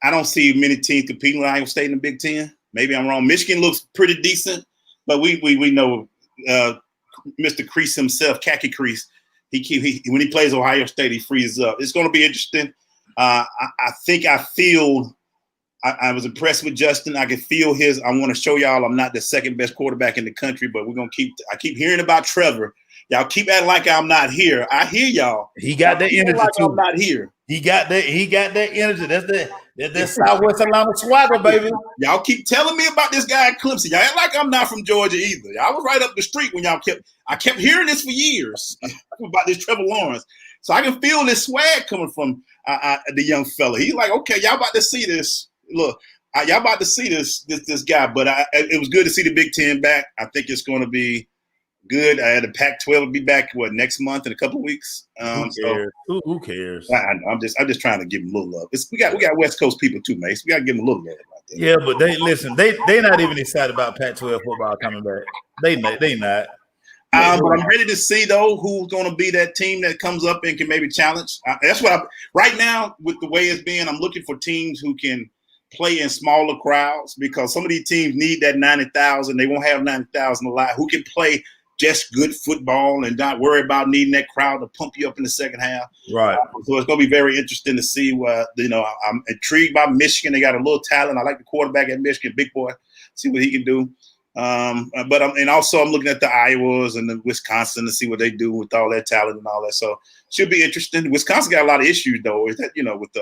I don't see many teams competing with Ohio State in the Big Ten. Maybe I'm wrong. Michigan looks pretty decent, but we know Mr. Crease himself, Khaki Crease. He when he plays Ohio State, he freezes up. It's going to be interesting. I was impressed with Justin. I could feel his. I want to show y'all I'm not the second best quarterback in the country, but I keep hearing about Trevor. Y'all keep acting like I'm not here. I hear y'all. He got that energy like too. I'm not here. He got that energy. That's Southwest Atlanta swagger, baby. Y'all keep telling me about this guy at Clemson. Y'all act like I'm not from Georgia either. Y'all was right up the street when I kept hearing this for years about this Trevor Lawrence. So I can feel this swag coming from the young fella. He's like, okay, y'all about to see this. Look, y'all about to see this guy. But it was good to see the Big Ten back. I think it's going to be good. The Pac-12 will be back next month in a couple of weeks. Who cares? I'm just trying to give them a little love. We got West Coast people too, Mace. We got to give them a little love about that. Yeah, but they're not even excited about Pac-12 football coming back. They not. But I'm ready to see though who's going to be that team that comes up and can maybe challenge. That's what right now with the way it's been. I'm looking for teams who can play in smaller crowds because some of these teams need that 90,000. They won't have 90,000 a lot. Who can play just good football and not worry about needing that crowd to pump you up in the second half. Right. So it's going to be very interesting to see I'm intrigued by Michigan. They got a little talent. I like the quarterback at Michigan, big boy, see what he can do. But I'm looking at the Iowas and the Wisconsin to see what they do with all that talent and all that. So should be interesting. Wisconsin got a lot of issues though, is that, with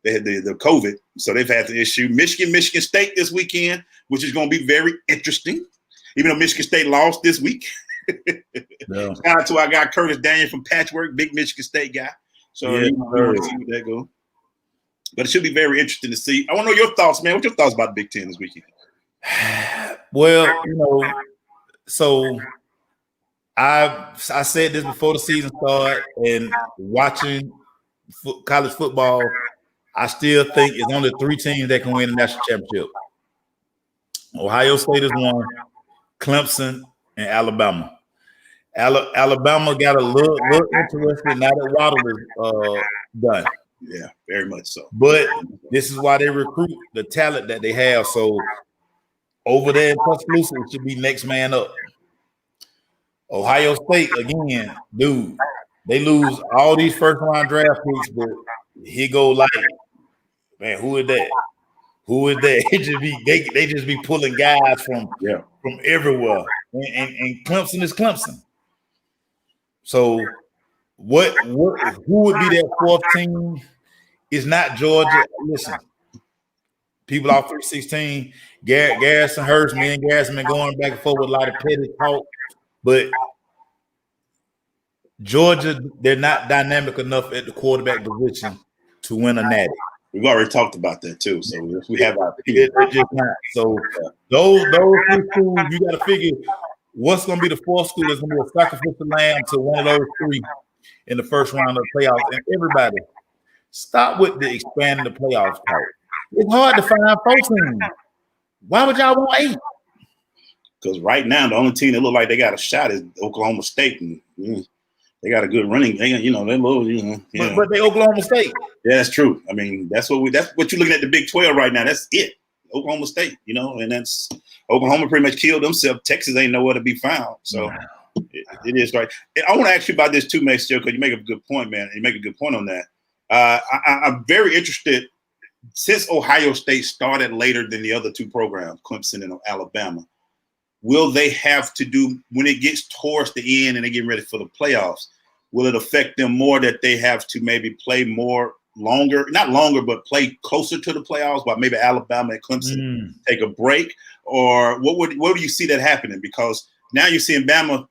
they had the COVID. So they've had the issue. Michigan State this weekend, which is going to be very interesting. Even though Michigan State lost this week. Shout out to our guy Curtis Daniel from Patchwork, big Michigan State guy. So we want to see where that goes. But it should be very interesting to see. I want to know your thoughts, man. What's your thoughts about the Big Ten this weekend? Well, so I said this before the season started, and watching college football, I still think it's only 3 teams that can win the national championship. Ohio State is one. Clemson and Alabama. Alabama got a little interested now that Waddle is done. Yeah, very much so. But this is why they recruit the talent that they have. So over there in Tuscaloosa, it should be next man up. Ohio State, again, dude, they lose all these first-round draft picks, but here go like, man, who is that? Who is that? They just be pulling guys from everywhere, and Clemson is Clemson. So, who would be that 4th team? It's not Georgia. Listen, people off 316, Garrison Hurst, me and Garrison been going back and forth with a lot of petty talk, but Georgia, they're not dynamic enough at the quarterback position to win a natty. We've already talked about that too. So we have our just not. So those 3 schools, you got to figure what's going to be the 4th school that's going to be a sacrificial lamb to one of those 3 in the first round of the playoffs. And everybody, stop with the expanding the playoffs talk. It's hard to find 14. Why would y'all want 8? Because right now the only team that look like they got a shot is Oklahoma State, and they got a good running. They're little, But they Oklahoma State. Yeah, that's true. I mean, that's what you're looking at the Big 12 right now. That's it. Oklahoma State, and that's Oklahoma pretty much killed themselves. Texas ain't nowhere to be found. So it is right. I want to ask you about this too, Mace, because you make a good point, man. You make a good point on that. I'm very interested, since Ohio State started later than the other two programs, Clemson and Alabama. Will they have to do, when it gets towards the end and they get ready for the playoffs, will it affect them more that they have to maybe play not longer, but play closer to the playoffs, while maybe Alabama and Clemson take a break? Or what do you see that happening? Because now you're seeing Bama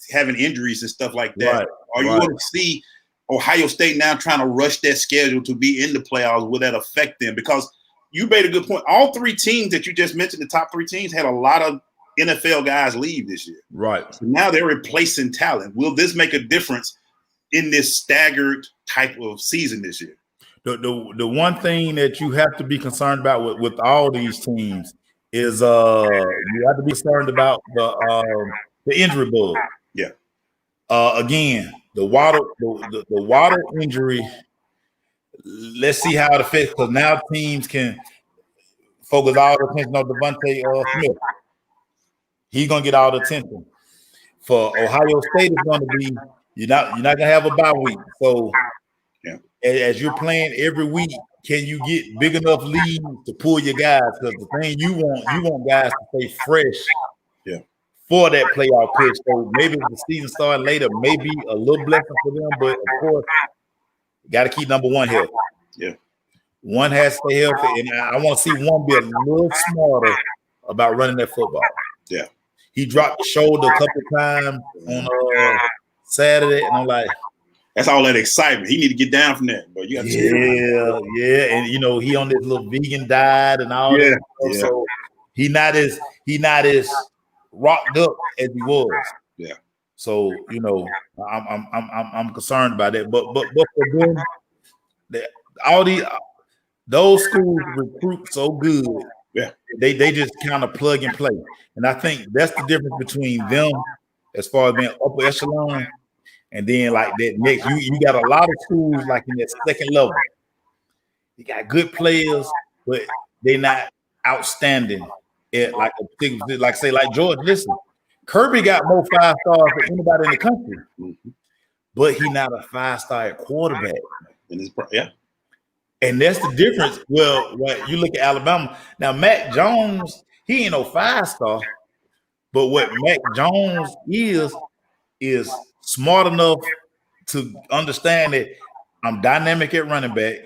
having injuries and stuff like that. Are you going to see Ohio State now trying to rush that schedule to be in the playoffs? Will that affect them? Because you made a good point. All three teams that you just mentioned, the top three teams, had a lot of NFL guys leave this year. Right. So now they're replacing talent. Will this make a difference in this staggered type of season this year? The one thing that you have to be concerned about with all these teams is you have to be concerned about the injury bug. Yeah. Again, the water injury. Let's see how it affects, because now teams can focus all the attention on Devontae Smith. He's gonna get all the attention. For Ohio State, it's gonna be you're not gonna have a bye week. So as you're playing every week, can you get big enough leads to pull your guys? Because the thing you want guys to stay fresh for that playoff push. So maybe if the season started later, maybe a little blessing for them, but of course, you got to keep number one healthy. Yeah. One has to stay healthy, and I want to see one be a little smarter about running that football. Yeah. He dropped the shoulder a couple times on Saturday, and I'm like, that's all that excitement. He need to get down from that, but you got to and he on this little vegan diet and all that stuff, so he not as rocked up as he was. Yeah. So I'm concerned about that, but for them, those schools recruit so good. Yeah. They just kind of plug and play, and I think that's the difference between them as far as being upper echelon. And then like that next, you got a lot of schools like in that second level. You got good players, but they're not outstanding at like a particular, like Georgia. Listen, Kirby got more 5-stars than anybody in the country, but he's not a 5-star at quarterback. And that's the difference. Well, when you look at Alabama now, Mac Jones, he ain't no 5-star, but what Mac Jones is smart enough to understand that I'm dynamic at running back.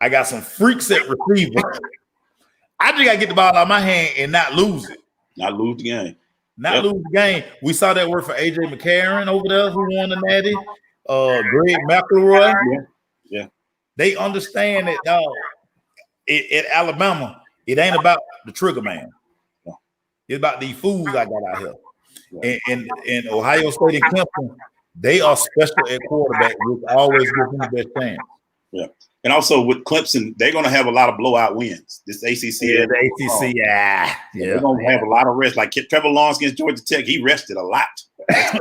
I got some freaks at receiver. I just got to get the ball out of my hand and not lose it. Not lose the game. Lose the game. We saw that work for AJ McCarron over there, who won the Natty. Greg McElroy. Yeah. They understand that, dog. At Alabama, it ain't about the trigger man. It's about these fools I got out here. And Ohio State and Clemson, they are special at quarterback, which always gives them the best chance. Yeah. And also with Clemson, they're going to have a lot of blowout wins. This ACC. Yeah, the ACC, They're going to have a lot of rest. Like Trevor Lawrence against Georgia Tech, he rested a lot. I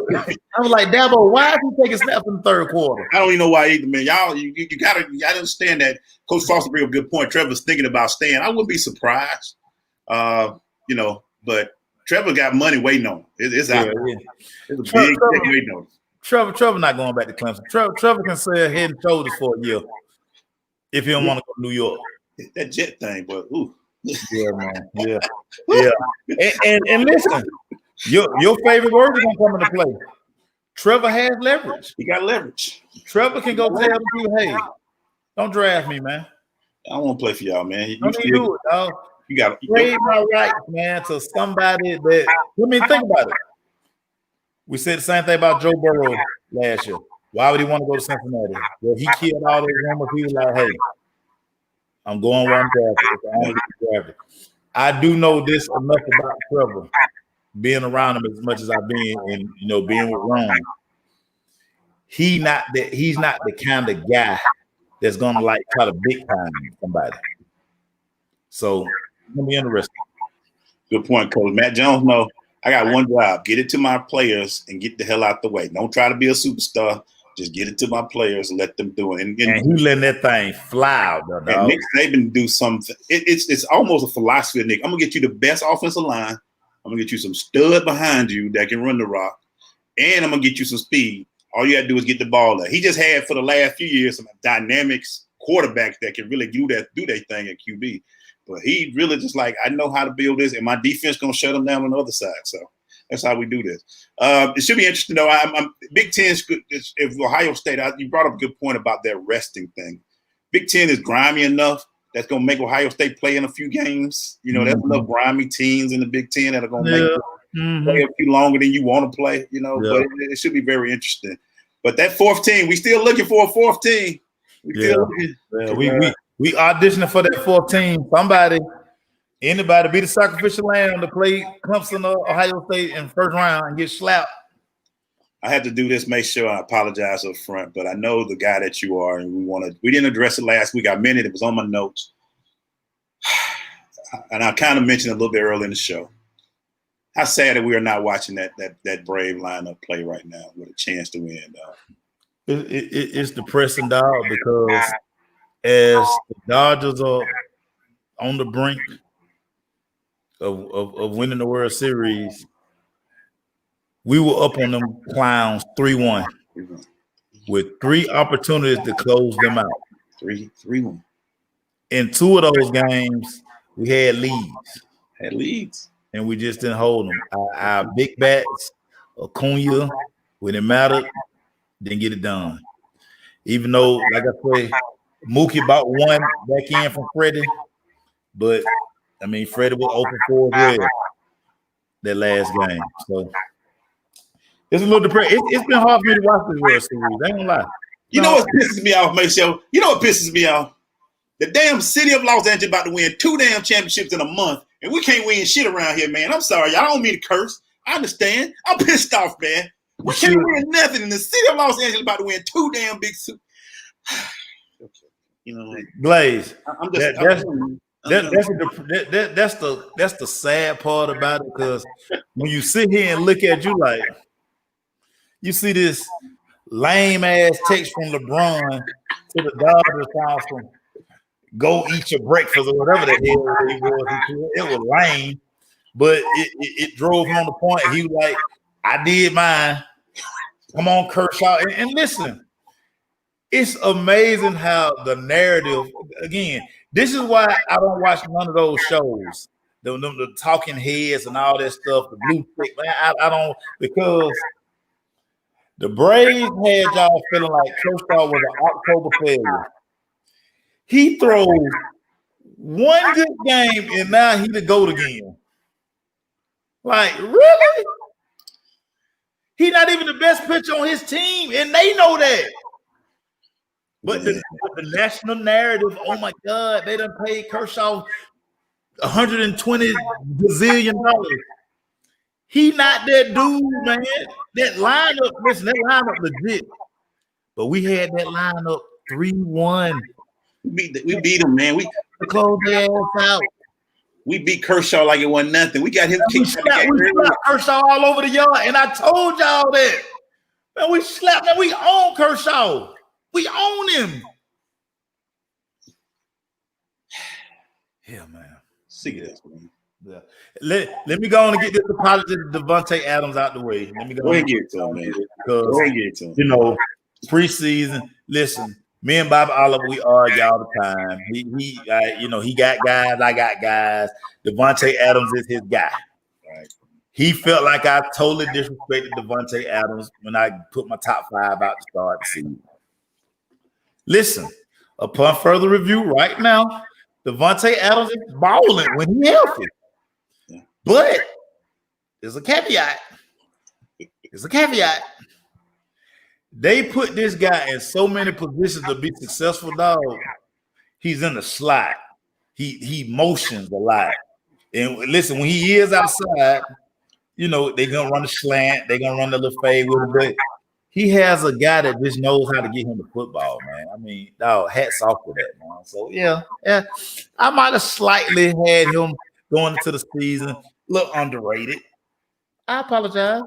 was like, Dabo, why is he taking snaps in the third quarter? I don't even know why either, man. Y'all, you gotta understand that Coach Foster bring a good point. Trevor's thinking about staying. I wouldn't be surprised. But Trevor got money waiting on him. It's out there. It's a big check waiting on him. Trevor not going back to Clemson. Trevor can sell Head and Shoulders for a year if he don't want to go to New York. That jet thing, but ooh. Yeah, man. Yeah. And listen, your favorite word is gonna come into play. Trevor has leverage. He got leverage. Trevor can go tell the people, hey, don't draft me, man. I don't want to play for y'all, man. Don't even do it, dog. You got to trade my rights, man, to somebody that. Think about it. We said the same thing about Joe Burrow last year. Why would he want to go to Cincinnati? Well, he killed all those rumors. He was like, hey, I'm going where I'm drafted. I do know this enough about Trevor, being around him as much as I've been and being with Ron. He's not the kind of guy that's gonna try to big time somebody. So it's gonna be interesting. Good point, Coach. Matt Jones, no, I got one job. Get it to my players and get the hell out the way. Don't try to be a superstar. Just get it to my players and let them do it. And he letting that thing fly out there, dog. And Nick Saban do something. It's almost a philosophy of Nick. I'm gonna get you the best offensive line. I'm gonna get you some stud behind you that can run the rock, and I'm gonna get you some speed. All you gotta do is get the ball there. He just had for the last few years some dynamics quarterbacks that can really do their thing at QB. But he really just like, I know how to build this, and my defense gonna shut him down on the other side. So that's how we do this. It should be interesting though. I'm Big Ten. If Ohio State, you brought up a good point about their resting thing. Big Ten is grimy enough that's gonna make Ohio State play in a few games. You know, there's enough grimy teams in the Big Ten that are gonna make you play a few longer than you want to play. You know, but it should be very interesting. But that fourth team, we still looking for a fourth team. We auditioning for that fourth team. Anybody be the sacrificial lamb to play Clemson or Ohio State in first round and get slapped. I had to do this, make sure I apologize up front, but I know the guy that you are, and we didn't address it last week. I meant it. It was on my notes. And I kind of mentioned a little bit early in the show. How sad that we are not watching that Brave lineup play right now with a chance to win, dog. It's depressing, dog, because as the Dodgers are on the brink of winning the World Series, we were up on them clowns 3-1 with 3 opportunities to close them out. 3-1. In 2 of those games, we had leads. And we just didn't hold them. Our big bats, Acuna, when it mattered, didn't get it done. Even though, like I say, Mookie about one back in from Freddie, but I mean, Freddie was 0 for 4 as well that last game. So it's a little depressing. It's been hard for me to watch this World Series. I ain't gonna lie. You know what pisses me off, Maceo? You know what pisses me off? The damn city of Los Angeles about to win 2 damn championships in a month, and we can't win shit around here, man. I'm sorry, y'all. I don't mean to curse. I understand. I'm pissed off, man. We can't win nothing. In the city of Los Angeles about to win 2 damn big suits. You know, Blaze. That's the sad part about it, because when you sit here and look at you like, you see this lame ass text from LeBron to the Dodgers house from go eat your breakfast or whatever the hell it was. It was lame, but it drove home the point. He was like, I did mine. Come on, Kershaw. And listen, it's amazing how the narrative, again, this is why I don't watch none of those shows. The talking heads and all that stuff, the blue tick, man, I don't, because the Braves had y'all feeling like Kershaw was an October failure. He throws one good game and now he the GOAT again. Like, really? He's not even the best pitcher on his team, and they know that. But the national narrative, oh my God, they done paid Kershaw $120 gazillion. He not that dude, man. That lineup, listen, that lineup legit. But we had that lineup 3-1. We beat him, man. We closed their ass out. We beat Kershaw like it wasn't nothing. We got him kicked. We slapped Kershaw all over the yard, and I told y'all that. Man, we slapped him. We own Kershaw. We own him. Yeah, man. Sick of this, man. Yeah. Let me go on and get this apology to Devontae Adams out the way. Let me go ahead and get it to him, man. Because, you know, preseason, listen, me and Bob Oliver, we argue all the time. He got guys, I got guys. Devontae Adams is his guy. Right. He felt like I totally disrespected Devontae Adams when I put my top 5 out to start the season. Listen, upon further review right now, Devontae Adams is balling when he's healthy. Yeah. But there's a caveat. They put this guy in so many positions to be successful, dog. He's in the slot. He motions a lot. And listen, when he is outside, you know, they're gonna run the slant, they're gonna run the little fade with him, but he has a guy that just knows how to get him the football, man. I mean, dog, hats off to that, man. So yeah, I might have slightly had him going into the season a little underrated. I apologize.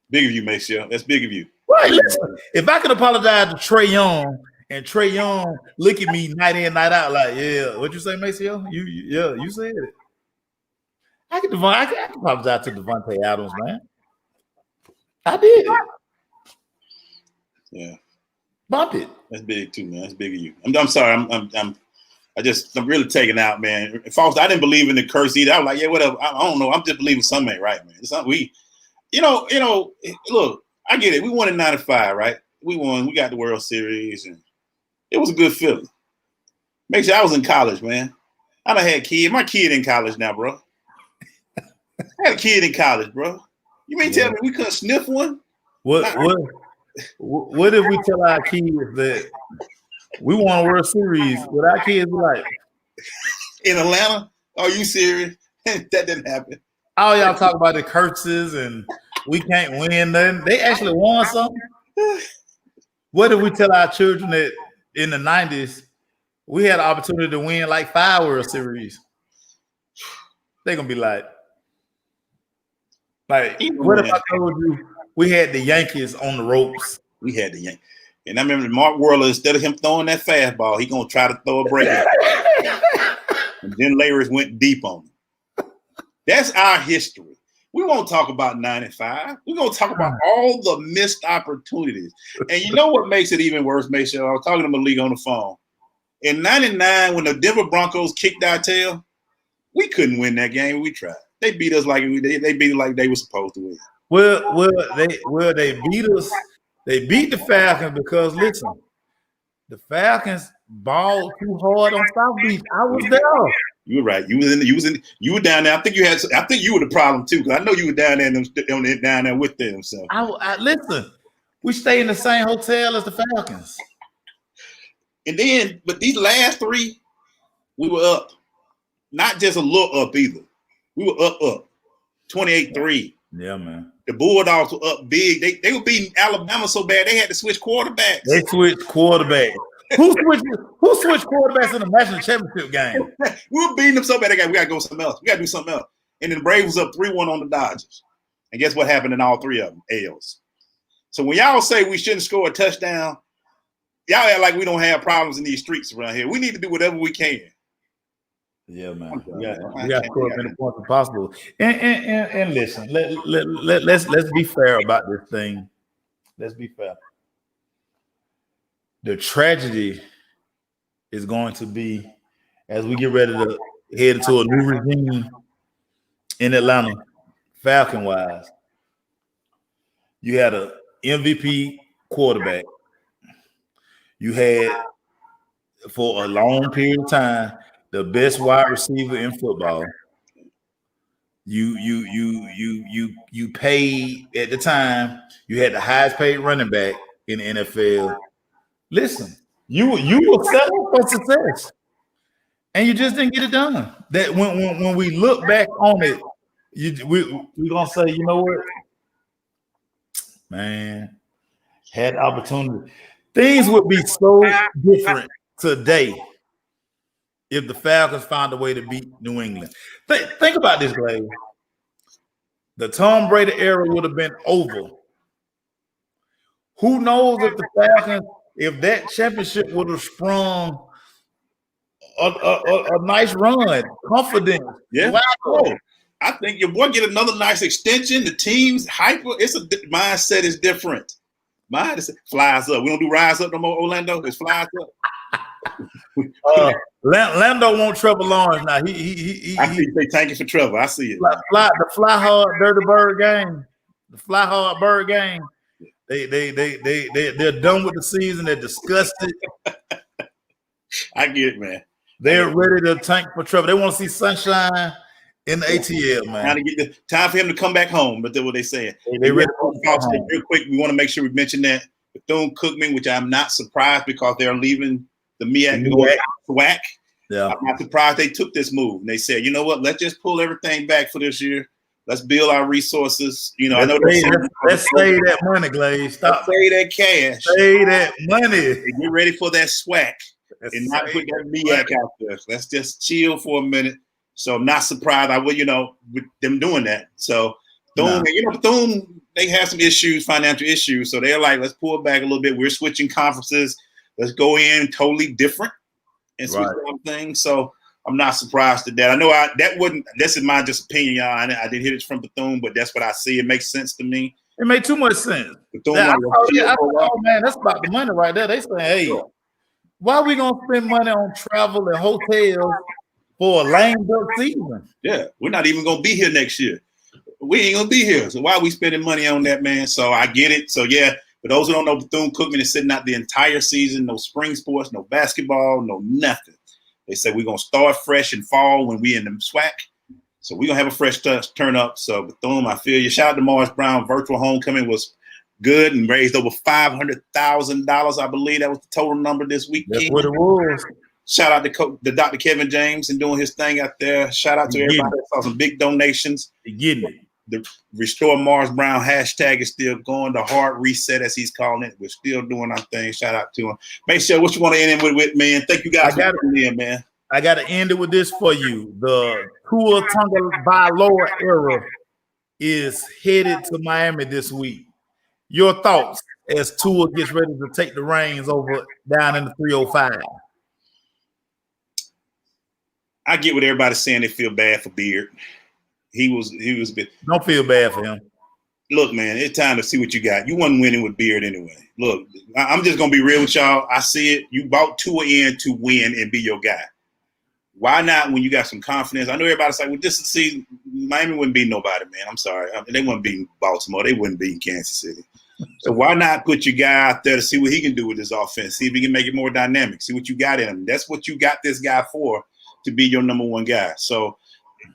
Big of you, Maceo. That's big of you. Right, listen, if I could apologize to Trey Young and Trey Young look at me night in, night out, like, yeah, what you say, Maceo? You said it. I can apologize to Devontae Adams, man. I did it. Yeah. Bump it. That's big too, man. That's big of you. I'm sorry. I'm really taken out, man. Folks, I didn't believe in the curse either. I was like, yeah, whatever. I don't know. I'm just believing something ain't right, man. It's not look, I get it. We won in 95, right? We won. We got the World Series, and it was a good feeling. Make sure I was in college, man. I done had kids. My kid in college now, bro. I had a kid in college, bro. You mean tell me we couldn't sniff one? What if we tell our kids that we won a World Series? Would our kids be like, in Atlanta? Are you serious? That didn't happen. All y'all talk about the curses and we can't win nothing. They actually won something. What if we tell our children that in the 90s we had an opportunity to win like 5 World Series? They're gonna be like, what if I told you we had the Yankees on the ropes? We had the Yankees. And I remember Mark Whirler, instead of him throwing that fastball, he gonna try to throw a break. And then Larry went deep on him. That's our history. We won't talk about 95. We're gonna talk about all the missed opportunities. And you know what makes it even worse, Mason? I was talking to Malik on the phone. In 99, when the Denver Broncos kicked our tail, we couldn't win that game. We tried. They beat us like they beat it like they were supposed to win. Well, they beat us. They beat the Falcons because listen, the Falcons balled too hard on South Beach. I was there. You were right. You were down there. I think you were the problem too, because I know you were down there down there with them. So I listen. We stay in the same hotel as the Falcons. And then, but these last 3, we were up. Not just a little up either. We were up. 28-3. Yeah, man. The Bulldogs were up big. They were beating Alabama so bad they had to switch quarterbacks. They switched quarterbacks. Who switched quarterbacks in the national championship game? We were beating them so bad. We got to go something else. We got to do something else. And then the Braves was up 3-1 on the Dodgers. And guess what happened in all 3 of them? L's. So when y'all say we shouldn't score a touchdown, y'all act like we don't have problems in these streets around here. We need to do whatever we can. Yeah, man. We got to score as many points as possible. And listen, let's be fair about this thing. Let's be fair. The tragedy is going to be as we get ready to head into a new regime in Atlanta, Falcon-wise. You had an MVP quarterback. You had, for a long period of time, the best wide receiver in football. You paid at the time. You had the highest paid running back in the NFL. Listen, you were set up for success, and you just didn't get it done. That when we look back on it, we're gonna say, you know what, man, had the opportunity. Things would be so different today if the Falcons found a way to beat New England. Think about this, Glade. The Tom Brady era would have been over. Who knows if the Falcons, if that championship would have sprung a nice run, confidence. Yeah. Wow. I think your boy get another nice extension. The team's hyper. Mindset is different. Mindset flies up. We don't do rise up no more, Orlando. It's flies up. Lando won't Trevor Lawrence now. I see you say thank you for Trevor. I see it. The fly hard dirty bird game. The fly hard bird game. They're done with the season. They're disgusted. I get it, man. They're ready to tank for Trevor. They want to see sunshine in the ATL, man. Time for him to come back home. But that's what they saying. They ready real quick. We want to make sure we mention that Bethune-Cookman, which I'm not surprised because they're leaving the MEAC SWAC. Yeah. I'm not surprised they took this move. And they said, you know what? Let's just pull everything back for this year. Let's build our resources. You know, Let's I know let's save that money, Glaze. Stop. Let's save that cash. Save that money. And get ready for that SWAC and not put that MEAC out there. Let's just chill for a minute. So I'm not surprised. I will, with them doing that. So Thune, Thune, they have some issues, financial issues. So they're like, let's pull back a little bit. We're switching conferences. Let's go in totally different and switch things. So I'm not surprised at that. I know this is my just opinion, y'all. I didn't hear it from Bethune, but that's what I see. It makes sense to me. It made too much sense. Man, that's about the money right there. They say, hey, why are we gonna spend money on travel and hotels for a lame duck season? Yeah, we're not even gonna be here next year. We ain't gonna be here. So why are we spending money on that, man? So I get it. So yeah, for those who don't know, Bethune-Cookman is sitting out the entire season. No spring sports, no basketball, no nothing. They said we're gonna start fresh in fall when we in the SWAC. So we're gonna have a fresh turn up. So Bethune, I feel you. Shout out to Morris Brown. Virtual homecoming was good and raised over $500,000. I believe that was the total number this weekend. That's what it was. Shout out to Dr. Kevin James and doing his thing out there. Shout out to everybody that saw some big donations. Getting it. The Restore Morris Brown hashtag is still going. The hard reset, as he's calling it. We're still doing our thing. Shout out to him. Make sure what you want to end in with, man. Thank you guys for coming in, man. I got to end it with this for you. The Tua Tagovailoa era is headed to Miami this week. Your thoughts as Tua gets ready to take the reins over down in the 305? I get what everybody's saying. They feel bad for Beard. He was. Don't feel bad for him. Look, man, it's time to see what you got. You wasn't winning with Beard anyway. Look, I'm just gonna be real with y'all. I see it. You bought Tua in to win and be your guy. Why not when you got some confidence? I know everybody's like, well, this is season. Miami wouldn't beat nobody, man. I'm sorry. They wouldn't beat Baltimore. They wouldn't beat Kansas City. So why not put your guy out there to see what he can do with this offense? See if he can make it more dynamic. See what you got in him. That's what you got this guy for, to be your number one guy. So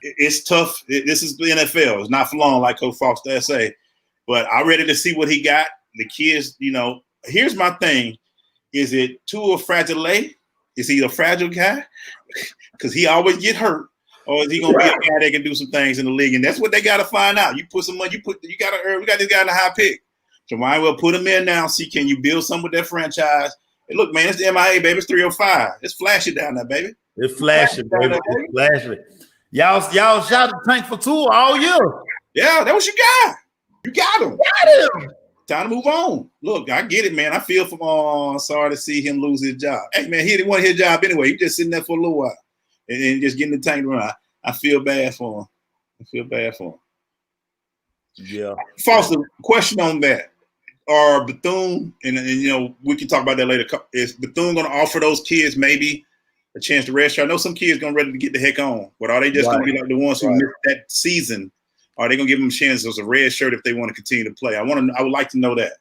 it's tough. This is the NFL. It's not for long, like Coach Foster say. But I'm ready to see what he got. The kids, here's my thing. Is it Tua Fragile? Is he a fragile guy? Because he always get hurt. Or is he gonna be a guy that can do some things in the league? And that's what they gotta find out. You put some money, you gotta earn. We got this guy in a high pick. So might as well put him in now. See, can you build something with that franchise? Hey, look, man, it's the MIA, baby. It's 305. It's flashy down there, baby. It's flashing, baby. It's flashing. Y'all shot the tank for Tua all year. Yeah, that was your guy. You got him. Got him. Time to move on. Look, I get it, man. I feel for sorry to see him lose his job. Hey, man, he didn't want his job anyway. He just sitting there for a little while and just getting the tank run. I feel bad for him. Yeah. Foster, question on that. Are Bethune, and we can talk about that later. Is Bethune going to offer those kids maybe a chance to redshirt? I know some kids going to ready to get the heck on, but are they just going to be like the ones who missed that season? Are they going to give them a chance as a red shirt if they want to continue to play? I would like to know that.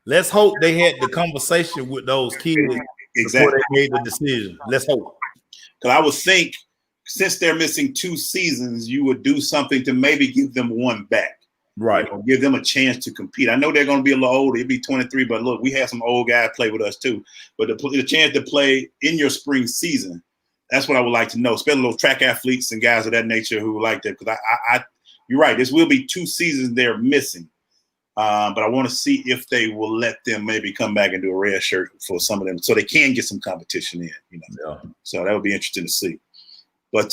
Let's hope they had the conversation with those kids before they made the decision. Let's hope. Because I would think since they're missing 2 seasons, you would do something to maybe give them one back. Right. Give them a chance to compete. I know they're going to be a little older. It'd be 23, but look, we have some old guys play with us too. But the chance to play in your spring season, that's what I would like to know. Especially those track athletes and guys of that nature who like that. Because you're right. This will be 2 seasons they're missing. But I want to see if they will let them maybe come back and do a red shirt for some of them so they can get some competition in. Yeah. So that would be interesting to see. But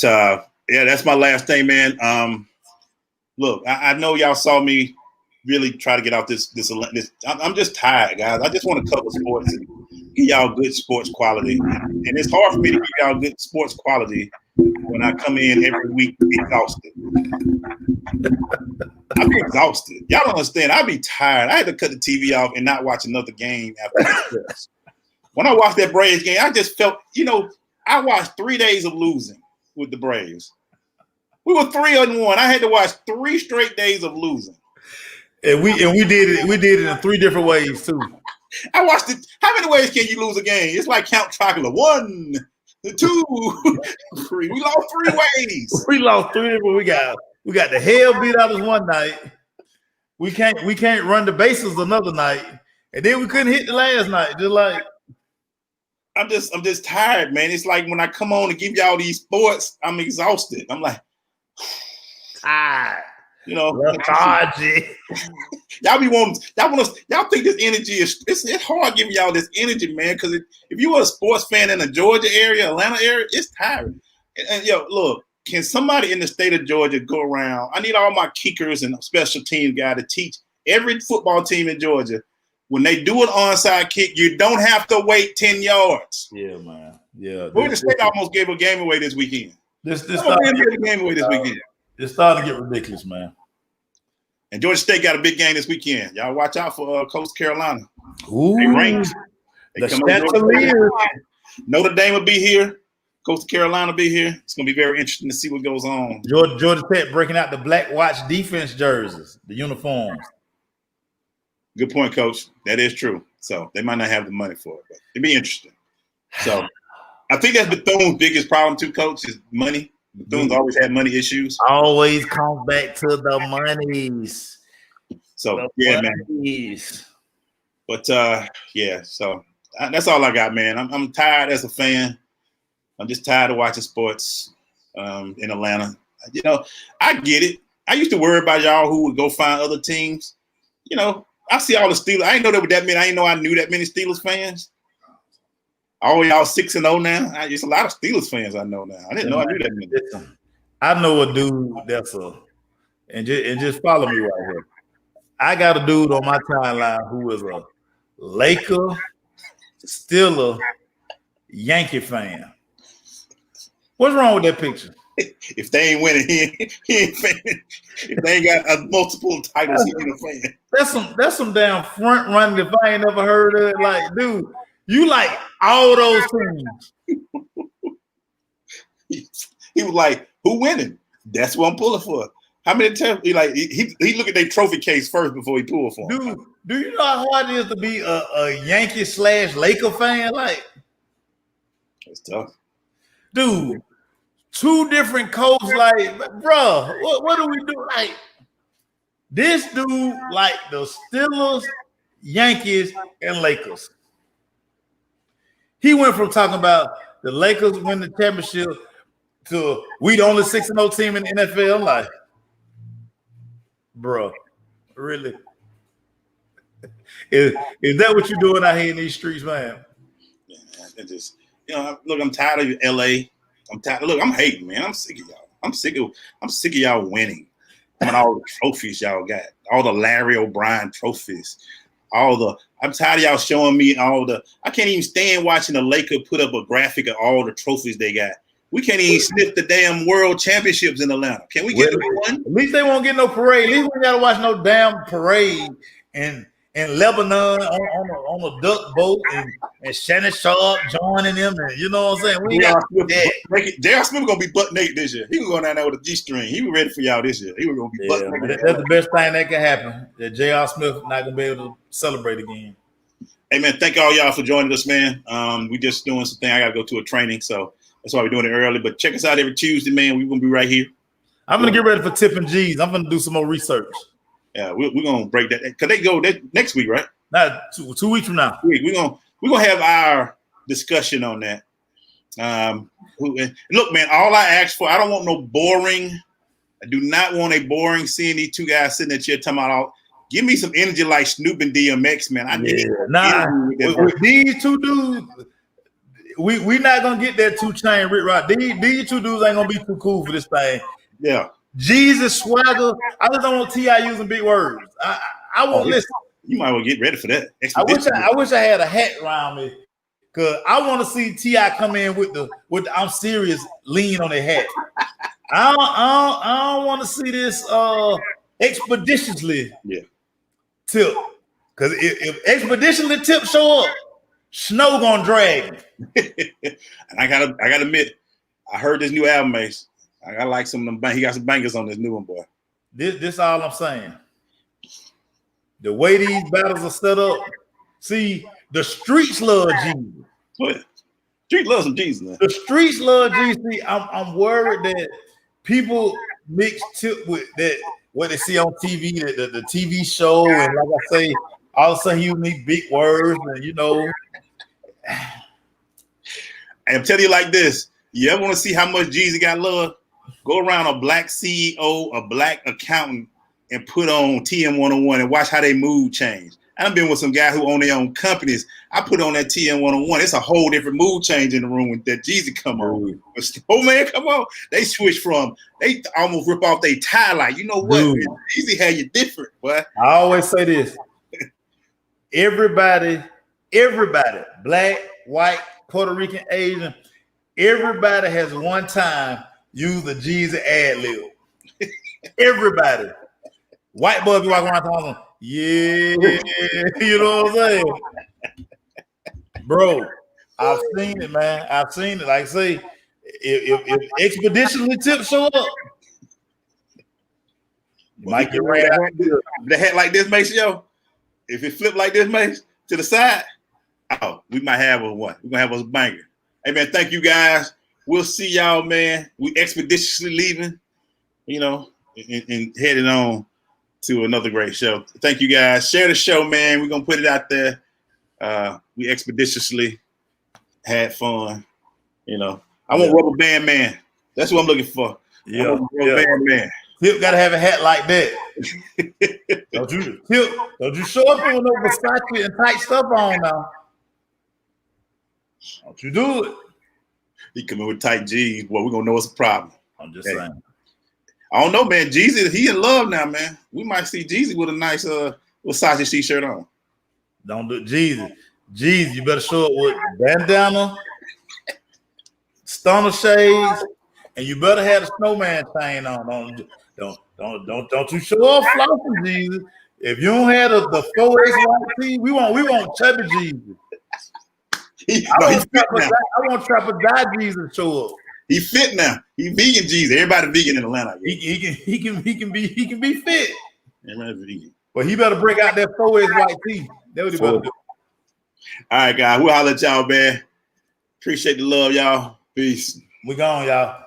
that's my last thing, man. Look, I know y'all saw me really try to get out this. I'm just tired, guys. I just want to cover sports and give y'all good sports quality. And it's hard for me to give y'all good sports quality when I come in every week exhausted. I be exhausted. Y'all don't understand. I be tired. I had to cut the TV off and not watch another game after this. When I watched that Braves game, I just felt, I watched 3 days of losing with the Braves. We were 3-1. I had to watch 3 straight days of losing. And we did it. We did it in 3 different ways too. I watched it. How many ways can you lose a game? It's like Count Chocula. 1, 2, 3. We lost 3 ways. We lost 3 different. We got the hell beat out of us one night. We can't run the bases another night, and then we couldn't hit the last night. Just like I'm just tired, man. It's like when I come on to give y'all these sports, I'm exhausted. I'm like, You know, lethargy. y'all think this energy is it's hard giving y'all this energy, man. Because if you are a sports fan in the Georgia area, Atlanta area, it's tiring. And yo, look, can somebody in the state of Georgia go around? I need all my kickers and special team guy to teach every football team in Georgia. When they do an onside kick, you don't have to wait 10 yards. Yeah, man. Yeah. Georgia State almost gave a game away this weekend. This starting to game away this weekend. It's starting to get ridiculous, man. And Georgia State got a big game this weekend. Y'all watch out for Coastal Carolina. Ooh, they ranked. The Chateliers. Notre Dame will be here. Coastal Carolina will be here. It's going to be very interesting to see what goes on. Georgia Tech breaking out the Black Watch defense jerseys, the uniforms. Good point, Coach. That is true. So they might not have the money for it, but it'd be interesting. So I think that's Bethune's biggest problem too, Coach, is money. Bethune's always had money issues. Always comes back to the monies. So man. But so that's all I got, man. I'm tired as a fan. I'm just tired of watching sports in Atlanta. You know, I get it. I used to worry about y'all who would go find other teams. You know, I see all the Steelers. I didn't know there were that many. I didn't know I knew that many Steelers fans. All y'all 6-0 now. It's a lot of Steelers fans I know now. I didn't know I knew that many. I know a dude that's and just follow me right here. I got a dude on my timeline who is a Laker, Steeler, Yankee fan. What's wrong with that picture? If they ain't winning, he ain't fan. If they ain't got multiple titles, he ain't a fan. That's some damn front running. If I ain't never heard of it, like, dude, you like all those teams. He was like, "Who winning? That's what I'm pulling for." How many times he look at their trophy case first before he pull for him? Dude, do you know how hard it is to be a Yankee / Laker fan? Like, it's tough, dude. 2 different coasts, like, bro, what do we do? Like, this dude, like the Steelers, Yankees, and Lakers. He went from talking about the Lakers win the championship to we the only 6-0 team in the NFL. Like, bro, really? Is that what you're doing out here in these streets, man? Yeah, it just, look, I'm tired of LA. I'm tired. Look, I'm hating, man. I'm sick of y'all. I'm sick of y'all winning. All the trophies y'all got, all the Larry O'Brien trophies, I'm tired of y'all showing me I can't even stand watching the Lakers put up a graphic of all the trophies they got. We can't even sniff the damn world championships in Atlanta. Can we get one? At least they won't get no parade. At least we gotta watch no damn parade in Lebanon on a duck boat and Shannon Sharp joining them, and you know what I'm saying? We got J.R. Smith gonna be butt naked this year. He was going down there with a G-string. He was ready for y'all this year. He was gonna be butt naked. That's the best thing that can happen. That J.R. Smith not gonna be able to celebrate again. Hey man, thank all y'all for joining us, man. We just doing something. I gotta go to a training, so that's why we're doing it early. But check us out every Tuesday, man. We're gonna be right here. I'm gonna get ready for Tipping G's. I'm gonna do some more research. Yeah, we're gonna break that because they go next week, right? Not 2 weeks from now. We're gonna have our discussion on that. Look, man, all I ask for, I don't want no boring. I do not want a boring seeing these 2 guys sitting at chair talking about give me some energy like Snoop and DMX, man. I need with these 2 dudes. We not gonna get that 2 Chainz Rick Ross. These 2 dudes ain't gonna be too cool for this thing. Yeah. Jesus swagger. I just don't want T.I. using big words. I won't listen. You might well get ready for that. I wish I had a hat around me, cause I want to see T.I. come in with the I'm serious lean on their hat. I don't want to see this expeditiously tip, cause if expeditiously tip show up, Snow gonna drag me. And I gotta admit, I heard this new album, Mace. I like some of them. He got some bangers on this new one, boy. This all I'm saying. The way these battles are set up, see, the streets love Jesus. Oh, yeah. Street loves some Jesus, man. The streets love Jesus. See, I'm worried that people mix tip with that what they see on TV, the TV show, and like I say, all of a sudden you need big words, and I'm telling you like this. You ever want to see how much Jesus got love? Go around a black CEO, a black accountant, and put on TM 101 and watch how they mood change. I've been with some guy who own their own companies. I put on that TM 101. It's a whole different mood change in the room when that Jeezy come on. Oh man, come on. They switch from, they almost rip off their tie like, you know what? Jeezy had you different, boy. I always say this. Everybody, black, white, Puerto Rican, Asian, everybody has one time used a Jeezy ad lib. Everybody. White boy be walking around talking, yeah, you know what I'm saying? Bro, I've seen it, man. I've seen it. Like, say, if expeditionally tips show up, you might get ran out. The hat like this, Maceo. If it flip like this, Mace, to the side, oh, we might have a one. We're gonna have a banger. Hey man, thank you guys. We'll see y'all, man. We expeditiously leaving, you know, and heading on to another great show. Thank you guys. Share the show, man. We're gonna put it out there. We expeditiously had fun, you know. I want Rubber Band Man. That's what I'm looking for. Yeah, Rubber Band Man. Tip gotta have a hat like that. Don't you show up with no Versace and tight stuff on now. Don't you do it. He come in with tight jeans, boy. We're gonna know it's a problem. I'm just saying. I don't know, man. Jeezy, he in love now, man. We might see Jeezy with a nice Versace t-shirt on. Don't do Jeezy. Jeezy, you better show up with bandana, stunner shades, and you better have a snowman chain on. Don't you show off flossing, Jeezy. If you don't have the 4X white tee, we want chubby Jeezy. I want Trapper Die Jeezy to show up. He fit now. He vegan Jeezy. Everybody vegan in Atlanta. He can be fit. Everybody's vegan. But he better break out that 4X white tee. That's what he better do. All right, guys. We'll holler at y'all, man. Appreciate the love, y'all. Peace. We gone, y'all.